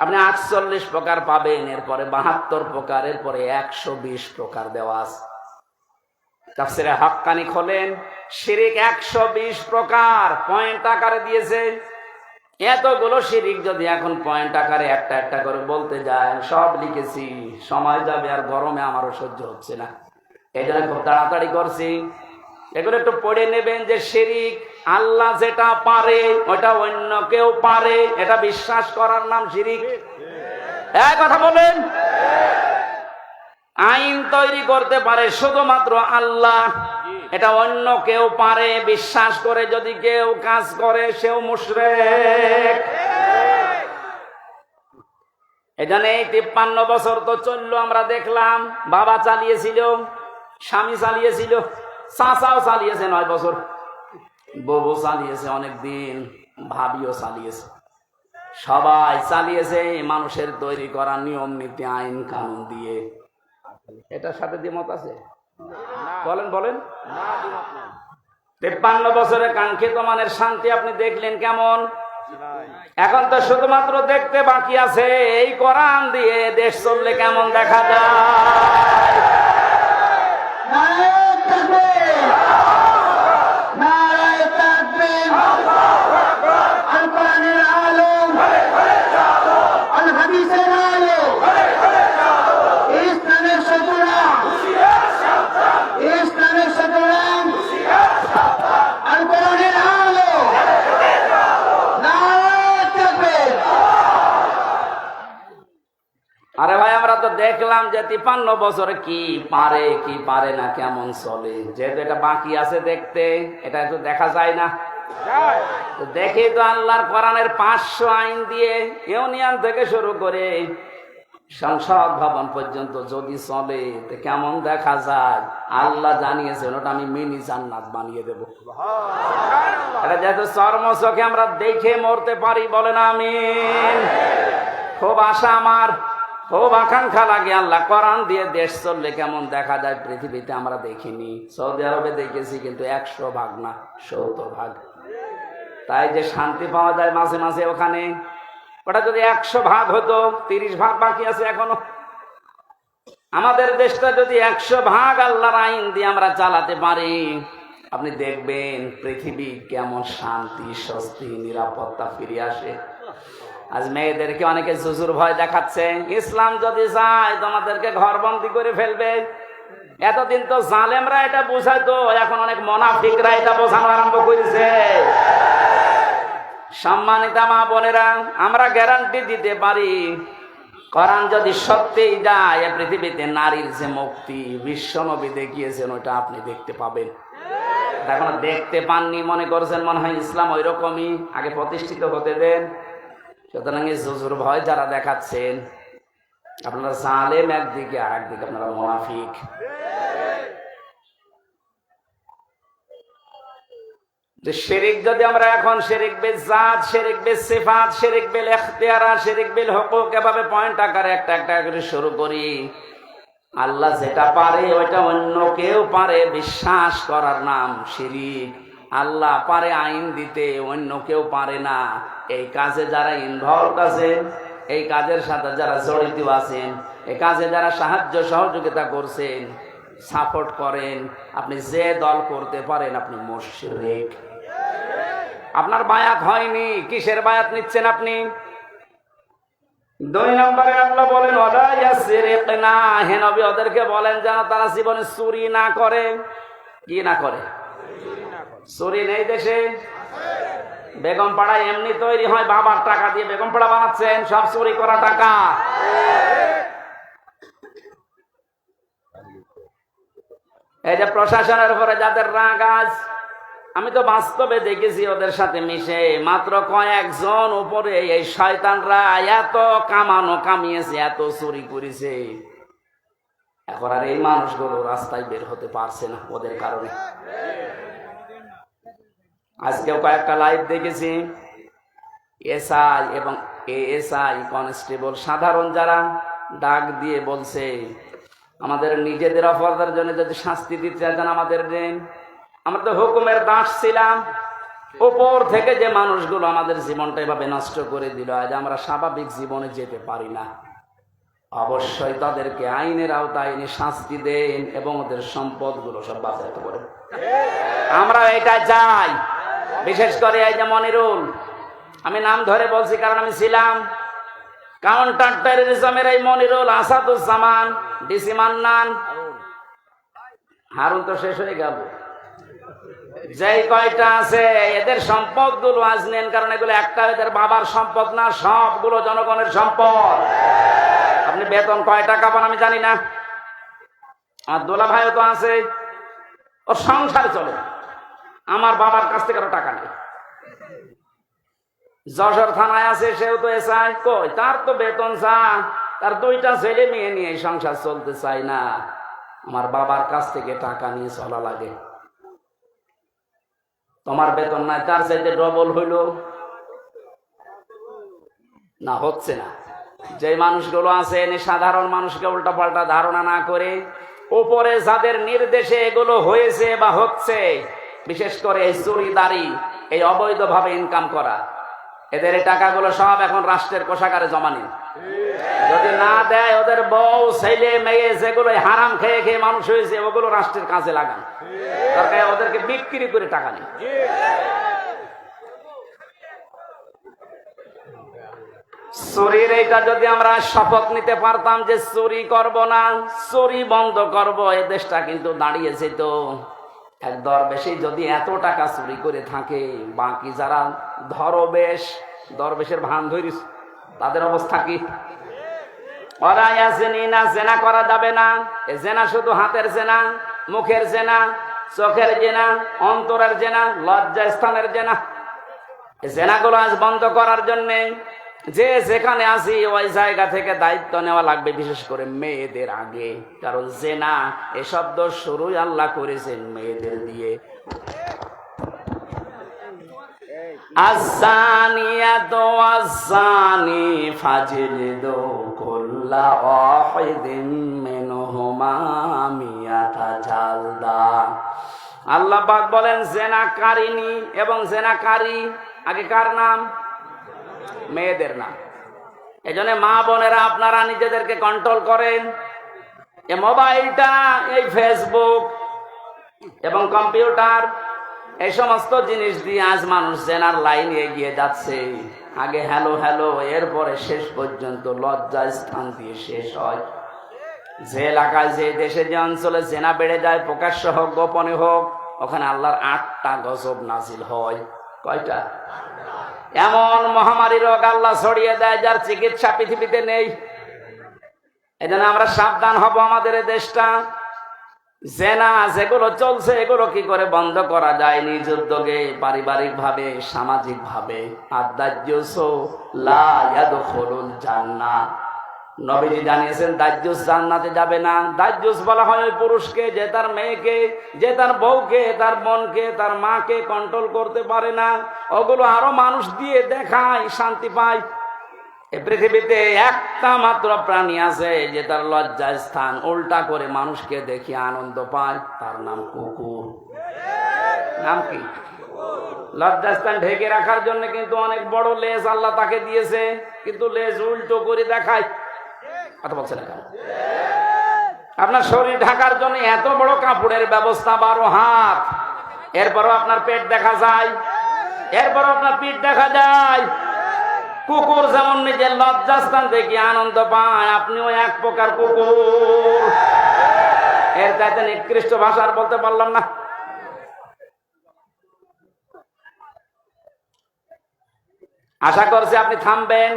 আপনি 48 প্রকার পাবেন। এরপরে 72 প্রকার, এরপরে 120 প্রকার দেওয়া আছে। তাফসীরে হাক্কানি খোলেন, শিরিক 120 প্রকার পয়েন্ট আকারে দিয়েছে। এতগুলো শিরিক যদি এখন পয়েন্ট আকারে একটা একটা করে বলতে যায়, সব লিখেছি, সময় যাবে, আর গরমে আমারও সহ্য হচ্ছে না। এই জন্য খুব তাড়াতাড়ি করছি। এগুলো একটু পড়ে নেবেন যে শিরিক আল্লাহ যেটা পারে ওটা অন্য কেউ পারে, এটা বিশ্বাস করার নাম শিরিক। এক কথা বলেন। আইন তৈরি করতে পারে শুধুমাত্র আল্লাহ, এটা অন্য কেউ পারে বিশ্বাস করে যদি কেউ কাজ করে, সেও মুশরিক। এখানে 53 বছর তো চললো, আমরা দেখলাম। বাবা চালিয়েছিল, স্বামী চালিয়েছিল, চাচাও চালিয়েছে 9 বছর, বউ চালিয়েছে অনেক দিন, ভাবিও চালিয়েছে, সবাই চালিয়েছে মানুষের তৈরি করা নিয়ম নীতি, আইন কানুন দিয়ে। এটার সাথে দ্বিমত আছে? বলেন বলেন। 53 বছরের কাঙ্ক্ষিত মানের শান্তি আপনি দেখলেন কেমন? এখন তো শুধুমাত্র দেখতে বাকি আছে এই কোরআন দিয়ে দেশ চললে কেমন দেখা যায়। নারায়ে তাকবীর, নারায়ে তাকবীর। আল কোরআনের আলো, আল হাদিসের আলো, ইসলামের সূচনা, ইসলামের সূচনা, আল কোরআনের আলো, নারায়ে তাকবীর। আরে ভাই, আমরা তো দেখলাম যে 53 বছরে কি পারে কি পারে না, কেমন চলে। যেহেতু এটা বাকি আছে দেখতে, এটা তো দেখা যায় না। দেখি তো আল্লাহর কোরআনের 500 আইন দিয়ে ইউনিয়ন থেকে শুরু করে সংসদ ভবন পর্যন্ত যদি চলে তো কেমন দেখা যায়। আল্লাহ জানিয়েছেন ওটা আমি মিনি জান্নাত বানিয়ে দেব। এটা যেহেতু চর্ম চোখে আমরা দেখে মরতে পারি, বলেন আমিন। খুব আশা আমার, খুব আকাঙ্ক্ষা লাগে আল্লাহ কোরআন দিয়ে দেশ চললে কেমন দেখা যায়। পৃথিবীতে আমরা দেখিনি, সৌদি আরবে দেখেছি, কিন্তু 100 ভাগ না 70 ভাগ। তাই যে শান্তি পাওয়া যায় মাঝে মাঝে ওখানে, ওটা যদি 100 ভাগ হতো, 30 ভাগ বাকি আছে এখনো। আমাদের দেশটা যদি 100 ভাগ আল্লাহর আইন দিয়ে আমরা চালাতে পারি, আপনি দেখবেন পৃথিবী কেমন শান্তি, স্বস্তি, নিরাপত্তা ফিরে আসে। আজ মেয়েদেরকে অনেকে জুজুর ভয় দেখাচ্ছে, ইসলাম যদি চায় তোমাদেরকে ঘরবন্দি করে ফেলবে। এতদিন তো জালেমরা এটা বোঝাইতো, এখন অনেক মুনাফিকরা এটা বোঝানো আরম্ভ করেছে। সম্মানিতা মা বোনেরা, আমরা গ্যারান্টি দিতে পারি কোরআন যদি সত্যিই যায়, পৃথিবীতে নারীর যে মুক্তি বিশ্বনবী দেখিয়েছেন, ওটা আপনি দেখতে পাবেন। এখন দেখতে পাননি মনে করছেন, মনে হয় ইসলাম ওই রকমই, আগে প্রতিষ্ঠিত হতে দেন। সুতরাং এই জুজুর ভয় যারা দেখাচ্ছেন, আপনারা জালেম একদিকে, আর একদিকে আপনারা মুনাফিক। যে শিরিক যদি আমরা এখন শিরিক বিল জাত, শিরিক বিল সিফাত, শিরিক বিল ইখতিয়ারাত, শিরিক বিল হুকুক এভাবে পয়েন্ট আকারে একটা একটা করে শুরু করি, আল্লাহ যেটা পারে ওইটা অন্য কেউ পারে বিশ্বাস করার নাম শিরিক। আল্লাহ পারে আইন দিতে, অন্য কেউ পারে না। এই কাজে যারা ইনভলভ আছেন, এই কাজের সাথে যারা জড়িত আছেন, এই কাজে যারা সাহায্য সহযোগিতা করছেন, সাপোর্ট করেন, আপনি যে দল করতে পারেন আপনি মুশরিক। আপনার বায়াত হয়নি, কিসের বায়াত নিচ্ছেন আপনি? 2 নম্বরে আল্লাহ বলেন ওয়ালা ইয়াসরিকনা, হে নবী ওদেরকে বলেন যেন তারা জীবনে চুরি না করে। কি না করে? চুরি নেই দেশে? বেগম পাড়া এমনি তৈরি হয়, বাবার টাকা দিয়ে বেগম পাড়া বানাচ্ছেন, সব চুরি করা টাকা। এই যে প্রশাসনের উপরে যাদের রাগ আজ, আমি তো বাস্তবে দেখেছি ওদের সাথে মিশে, মাত্র কয়েকজন উপরে এই শয়তানরা এত কামানো কামিয়েছে, এত চুরি করেছে, এখন আর এই মানুষগুলো রাস্তায় বের হতে পারছে না ওদের কারণে। আজকেও কয়েকটা লাইভ দেখেছি, এসআই এবং এএসআই কনস্টেবল সাধারণ যারা ডাক দিয়ে বলছে আমাদের নিজেদের অপরাধের জন্য যদি শাস্তি দিতে চান আমাদের দিন। আমরা তো হুকুমের দাস ছিলাম, উপর থেকে যে মানুষগুলো আমাদের জীবনটা এভাবে নষ্ট করে দিল, আজ আমরা স্বাভাবিক জীবনে যেতে পারি না। অবশ্যই তাদেরকে আইনের আওতায় এনে শাস্তি দেন এবং ওদের সম্পদগুলো সব বাজেয়াপ্ত করেন। আমরা এটা চাই। বিশেষ করে এই যে মনিরুল, আমি নাম ধরে বলছি কারণ আমি ছিলাম কাউন্টার টেররিজমের এই মনিরুল, আসাদুজ্জামান, ডিসি মান্নান, হারুন তো শেষ হয়ে গেল, যেই কয়টা আছে এদের সম্পদ গুলো আজ নেন, কারণ এগুলো একটা এদের বাবার সম্পদ না, সবগুলো জনগণের সম্পদ। আপনি বেতন কয় টাকা পান আমি জানি না, আমার দোলা ভাইও তো আছে, ওর সংসার চলে, আমার বাবার কাছ থেকে আরো টাকা নেই। যশোর থানায় আছে, সেও তো এসআই, কই তার তো বেতন চা, তার 2টা ছেলে মেয়ে নিয়ে সংসার চলতে চাই না, আমার বাবার কাছ থেকে টাকা নিয়ে চলা লাগে। তোমার বেতন নাই, তার চাইতে ডবল হইল না, হচ্ছে না। যে মানুষগুলো আছে সাধারণ মানুষকে উল্টা পাল্টা ধারণা না করে, উপরে যাদের নির্দেশে এগুলো হয়েছে বা হচ্ছে, বিশেষ করে এই চুরিদারি, এই অবৈধভাবে ইনকাম করা, এদের এই টাকাগুলো সব এখন রাষ্ট্রের কোষাগারে জমা নেই। যদি না দেয় ওদের বউ ছেলে মেয়ে যেগুলো হারাম খেয়ে খেয়ে মানুষ হয়েছে, ওগুলো রাষ্ট্রের কাজে লাগান, দরকার ওদেরকে বিক্রি করে টাকা নেই। চুরির এইটা যদি আমরা শপথ নিতে পারতাম যে চুরি করব না, চুরি বন্ধ করব, এ দেশটা কিন্তু দাঁড়িয়েছে। তো এক দরবেশে যদি এত টাকা চুরি করে থাকে, বাকি যারা দরবেশের ভান ধরিস তাদের অবস্থা কি? ওরা না, জেনা করা যাবে না। জেনা শুধু হাতের জেনা, মুখের জেনা, চোখের জেনা, অন্তরের জেনা, লজ্জা স্থানের জেনা। জেনাগুলো আজ বন্ধ করার জন্য যে যেখানে আসি ওই জায়গা থেকে দায়িত্ব নেওয়া লাগবে, বিশেষ করে মেয়েদের আগে, কারণ জেনা এ শব্দ শুরুই আল্লাহ করেছেন মেয়েদের দিয়ে। আযানিয়াতু ওয়াযানি ফাজলিদু কুল্লা ওয়াহিদিন মিনহুমা মিয়াতা জালদা। আল্লাহ পাক বলেন জেনাকারিনী এবং জেনাকারী, আগে কার নাম? মেয়েদের নাম। এজন্য মা বোনেরা আপনারা নিজেদেরকে কন্ট্রোল করেন। এই মোবাইলটা, এই ফেসবুক এবং কম্পিউটার, এই সমস্ত জিনিস দিয়ে আজ মানুষ জেনার লাইনে এগিয়ে যাচ্ছে। আগে হ্যালো হ্যালো, এরপরে শেষ পর্যন্ত লজ্জা স্থান দিয়ে শেষ হয়। যে এলাকায়, যে দেশে, যে অঞ্চলে জেনা বেড়ে যায়, প্রকাশ্য হোক গোপনে হোক, ওখানে আল্লাহর 8টা গজব নাজিল হয়। কয়টা? এমন মহামারী রোগ আল্লাহ ছড়িয়ে দেয় যার চিকিৎসা পৃথিবীতে নেই। এজন্য আমরা সাবধান হব। আমাদের এই দেশটা জেনা যেগুলো চলছে, এগুলো কি করে বন্ধ করা যায় নিজ উদ্যোগে, পারিবারিক ভাবে, সামাজিক ভাবে। আদাজ্জুসু লা ইয়াদখুলুল জান্নাহ, নবীজি জানিয়েছেন দাজ্জুস জান্নাতে যাবে না। দাজ্জুস বলা হয় ওই পুরুষকে যে তার মেয়েকে, যে তার বউকে, তার বোনকে, তার মাকে কন্ট্রোল করতে পারে না। ওগুলো আরো মানুষ দিয়ে দেখায়, শান্তি পায়। এই পৃথিবীতে একটা মাত্র প্রাণী আছে যে তার লজ্জা স্থান উল্টা করে মানুষকে দেখিয়ে আনন্দ পায়, তার নাম কুকুর। নাম কি? লজ্জাস্থান ঢেকে রাখার জন্য কিন্তু অনেক বড় লেজ আল্লাহ তাকে দিয়েছে, কিন্তু লেজ উল্টো করে দেখায়। কথা বলছেন না? আপনার শরীর ঢাকার জন্য এত বড় কাপড়ের ব্যবস্থা, 12 হাত, এরপরও আপনার পেট দেখা যায়, এরপরও আপনার পিঠ দেখা যায়। কুকুর যেমন নিজের লজ্জাস্থান থেকে আনন্দ পায়, আপনিও এক প্রকার কুকুর। এর চাইতে নিকৃষ্ট ভাষা আর বলতে পারলাম না। আশা করছি আপনি থামবেন।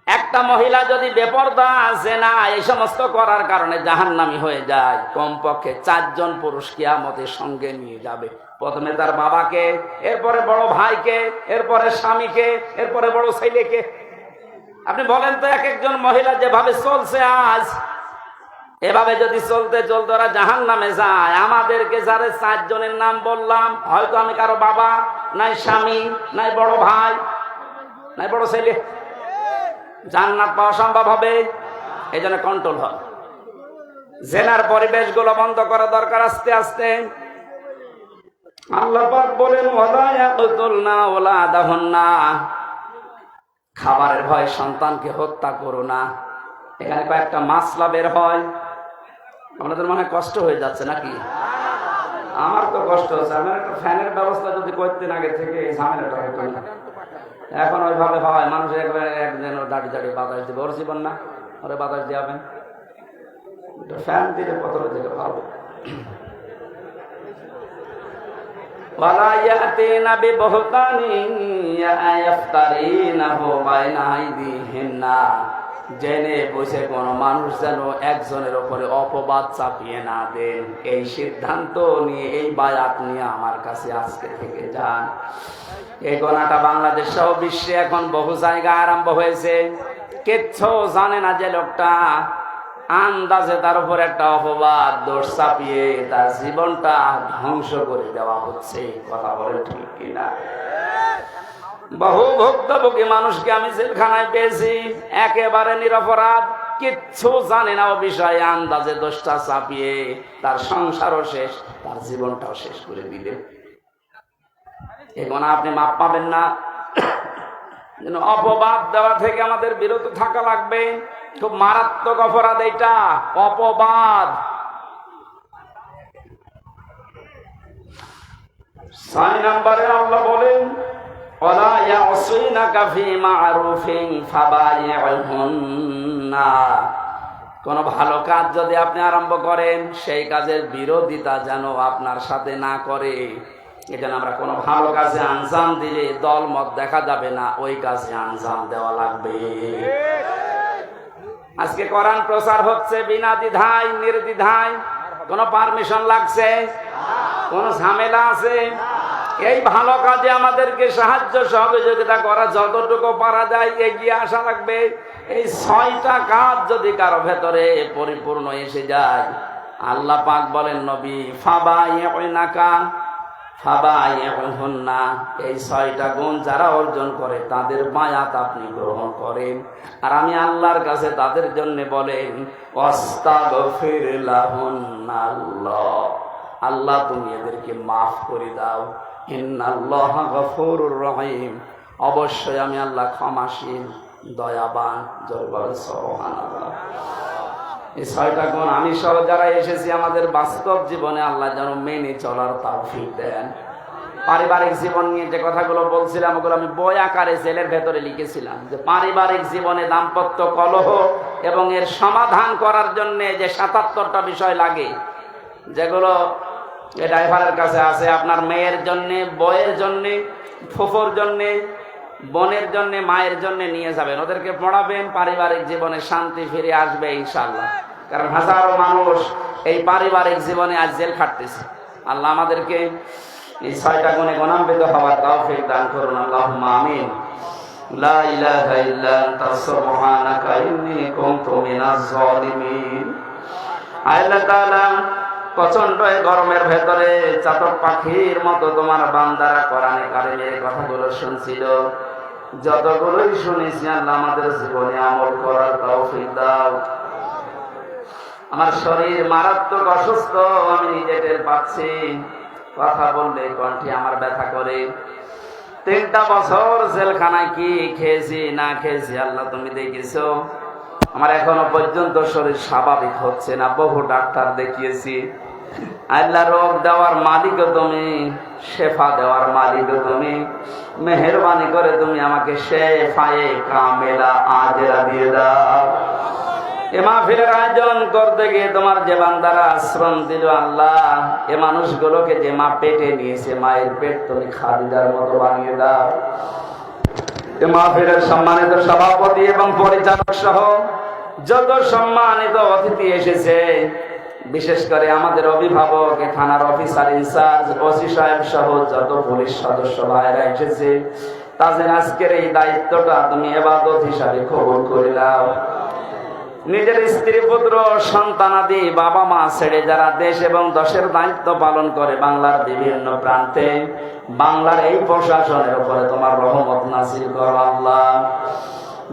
একটা মহিলা যদি বেপরদা আছে না এই সমস্ত করার কারণে জাহান্নামী হয়ে যায়, কমপক্ষে 4 জন পুরুষ কিয়ামতের সঙ্গে নিয়ে যাবে। প্রথমে তার বাবাকে, এরপরে বড় ভাইকে, এরপরে স্বামীকে, এরপরে বড় ছেলেকে। আপনি বলেন তো, এক একজন মহিলা যেভাবে চলছে আজ, এভাবে যদি চলতে চলতে ওরা জাহান্নামে যায়, আমাদেরকে যারা 4 জনের নাম বললাম, হয়তো আমি কারো বাবা, নাই স্বামী, নাই বড় ভাই, নাই বড় ছেলে, জান্নাত পাওয়া সম্ভব হবে? এই জন্য কন্ট্রোল হয়। জেনার পরিবেশগুলো বন্ধ করা দরকার আস্তে আস্তে। আল্লাহ পাক বলেন ওয়ালা ইয়াকতুলনা ওয়ালাদাহুন্না, খাবারের ভয় সন্তানকে হত্যা করো না। এখানে কয়েকটা মাসলা বের হয়। আপনাদের মনে কষ্ট হয়ে যাচ্ছে নাকি? আমার তো কষ্ট হচ্ছে। আমার একটা ফ্যানের ব্যবস্থা যদি করতেন আগে থেকে, এই ঝামেলাটা হতো না। এখন ওইভাবে হয়, মানুষ একবারে একজন দাঁড়িয়ে দাঁড়িয়ে বাতাস দেবে। ওর জীবন না, ওরে বাতাস দিয়াবেন, ফ্যান দিলে পতরে দিলে ভালো। ওয়ালা ইয়াতিনা বিবহতানিন ইয়াফতারিনাহু বাইনা আইদিহিন্না, জেনে বসে কোনো মানুষ যেন একজনের উপরে অপবাদ চাপিয়ে না দেন। এই সিদ্ধান্ত নিয়ে, এই বায়াত নিয়ে আমার কাছে আজকে থেকে যান। এই গোনাটা বাংলাদেশ সহ বিশ্বে এখন বহু জায়গায় আরম্ভ হয়েছে। কিচ্ছু জানে না যে লোকটা, আন্দাজে তার উপর একটা অপবাদ দোষ চাপিয়ে তার জীবনটা ধ্বংস করে দেওয়া হচ্ছে। কথা বলে ঠিক কিনা? বহু ভুক্তভোগী মানুষকে আমি জেলখানায় পেয়েছি, একেবারে নিরপরাধ, কিচ্ছু জানে না ও বিষয়ে, আন্দাজে দোষটা চাপিয়ে তার সংসারও শেষ, তার জীবনটাও শেষ করে দিলে। এখন আপনি মাপ পাবেন না। অপবাদ দেওয়া থেকে আমাদের বিরত থাকা লাগবে। খুব মারাত্মক অপরাধ এটা, অপবাদ। 6 নম্বরে আল্লাহ বলেন ওয়ালা ইয়াসিনাকা ফি মা'রুফিন ফাবাই'হুন্না, কোন ভালো কাজ যদি আপনি আরম্ভ করেন, সেই কাজের বিরোধিতা যেন আপনার সাথে না করে। এজন্য আমরা কোনো ভালো কাজে আঞ্জাম দিলে দলমত দেখা যাবে না, ওই কাজে আঞ্জাম দেওয়া লাগবে। আজকে কোরআন প্রচার হচ্ছে বিনা দ্বিধায় নির্দ্বিধায়, কোনো পারমিশন লাগছে, কোনো ঝামেলা আছে? এই ভালো কাজে আমাদেরকে সাহায্য সহযোগিতা করা যতটুকু পারা যায় এগিয়ে আসা লাগবে। এই 6টা কাজ যদি কারো ভেতরে পরিপূর্ণ এসে যায়, আল্লাহ পাক বলেন নবী ফাবাই'হুন্না, এই 6টা গুণ যারা অর্জন করে তাদের বায়াত আপনি গ্রহণ করেন। আর আমি আল্লাহর কাছে তাদের জন্য বলেন আস্তাগফির লাহুন্না, আল্লাহ তুমি এদেরকে মাফ করে দাও। ইন্নাল্লাহা গফুরুর রহিম, অবশ্যই আমি আল্লাহ ক্ষমাশীল, দয়াবান। জোরে বলেন সুবহানাল্লাহ। এই 6টা গুণ আমি সহ যারা এসেছি আমাদের বাস্তব জীবনে আল্লাহ যেন মেনে চলার তৌফিক দেন। পারিবারিক জীবন নিয়ে যে কথাগুলো বলছিলাম, ওগুলো আমি বই আকারে জেলের ভেতরে লিখেছিলাম, যে পারিবারিক জীবনে দাম্পত্য কলহ এবং এর সমাধান করার জন্য যে 77টা বিষয় লাগে, যেগুলো এই ড্রাইভারের কাছে আছে। আপনার মেয়ের জন্যে, বউয়ের জন্যে, ফুফুর জন্যে, বোনের জন্য, মায়ের জন্য নিয়ে যাবেন, ওদেরকে পড়াবেন, পারিবারিক জীবনে শান্তি ফিরে আসবে ইনশাআল্লাহ। কারণ হাজারো মানুষ এই পারিবারিক জীবনে আজ জেল খাটতেছে। আল্লাহ আমাদেরকে এই 6টা গুণে গুণান্বিত হওয়ার তৌফিক দান করুন, আল্লাহুম্মা আমিন। লা ইলাহা ইল্লা আনতা সুবহানাকা ইন্নী কুনতু মিনাজ জালিমিন। আল্লাহ তাআলা প্রচন্ড এই গরমের ভেতরে চাতক পাখির মতো তোমার বান্দারা কোরআনে কারিমের কথাগুলো শুনছিল। যতগুলোই শুনেছি আল্লাহ আমাদের জীবনে আমল করার তৌফিক দাও। আমার শরীর মারাত্মক অসুস্থ, আমি নিজে টের পাচ্ছি। কথা বললে কণ্ঠে আমার ব্যথা করে। 3টা বছর জেলখানায় কি খেয়েছি না খেয়েছি আল্লাহ তুমি দেখেছো। আমার এখনো পর্যন্ত শরীর স্বাভাবিক হচ্ছে না। বহু ডাক্তার দেখিয়েছি। আল্লাহ রোগ দেওয়ার মালিকও তুমি, শেফা দেওয়ার মালিকও তুমি। মেহেরবানি করে তুমি আমাকে শেফায়ে কামেলা আজরা দিয়ে দাও। এ মাহফিলের আয়োজন করতে গিয়ে তোমার যে বান্দারা আশ্রম দিল আল্লাহ, এ মানুষগুলোকে যে মা পেটে নিয়েছে, মায়ের পেট তুমি খাদিজার মতো বানিয়ে দাও। এ মাহফিলের সম্মানিত সভাপতি এবং পরিচালক সহ যত সম্মানিত অতিথি এসেছে, বিশেষ করে আমাদের অভিভাবক, থানার অফিসার ইনচার্জ, ওসি সাহেব সহ যত পুলিশ সদস্য ভাইরা এসেছে, তাদের আজকের এই দায়িত্বটা তুমি ইবাদত হিসাবে কবুল করে দাও। নিজের স্ত্রী পুত্র সন্তানাদি বাবা মা ছেড়ে যারা দেশ এবং দেশের দায়িত্ব পালন করে বাংলার বিভিন্ন প্রান্তে, বাংলার এই প্রশাসনের উপরে তোমার রহমত নাযিল করো আল্লাহ।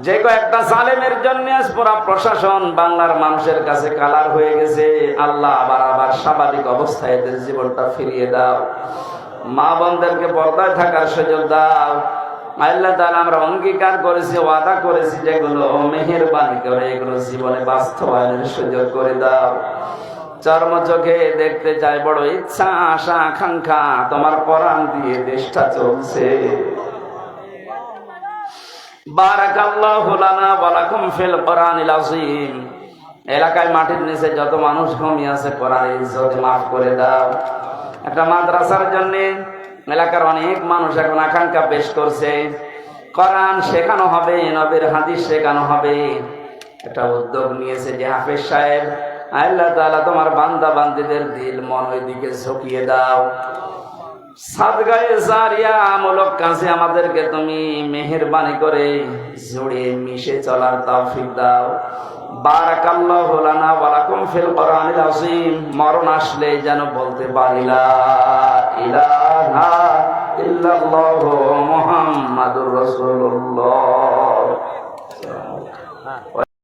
যে কয়েকটা জালেমের জন্য আজ পুরা প্রশাসন বাংলার মানুষের কাছে কালার হয়ে গেছে, আল্লাহ আবার স্বাভাবিক অবস্থায় এদের জীবনটা ফিরিয়ে দাও। মা বোনদেরকে পর্দায় থাকার সুযোগ দাও। আল্লাহ তাআলা আমরা অঙ্গীকার করেছি, ওয়াদা করেছি, যেগুলো মেহেরবানি করে এগুলো জীবনে বাস্তবায়নের সুযোগ করে দাও। চর্ম চোখে দেখতে চাই, বড় ইচ্ছা আশা আকাঙ্ক্ষা, তোমার কোরআন দিয়ে দেশটা চলছে। বারাকাল্লাহু লানা ওয়া লাকুম ফিল কোরআনিল আযীম। এলাকায় মাটির নিচে যত মানুষ ঘুমিয়ে আছে, কোরআনের ইজ্জতে মাফ করে দাও। একটা মাদ্রাসার জন্য এলাকার অনেক মানুষ এখন আকাঙ্ক্ষা পেশ করছে, কোরআন শেখানো হবে, নবীর হাদিস শেখানো হবে। একটা উদ্যোগ নিয়েছে যে হাফেজ সাহেব। আল্লাহ তাআলা তোমার বান্দা বান্দীদের দিল মন ওই দিকে ঝুঁকিয়ে দাও। সাদগায়ে জারিয়া আমলক কাজে আমাদেরকে তুমি মেহেরবানি করে জুড়ে মিশে চলার তৌফিক দাও। বারাকাল্লাহু লানা ওয়া লাকুম ফিল কোরআনিল আযীম। মরণ আসলে যেন বলতে পারি লা ইলাহা ইল্লাল্লাহু মুহাম্মাদুর রাসূলুল্লাহ।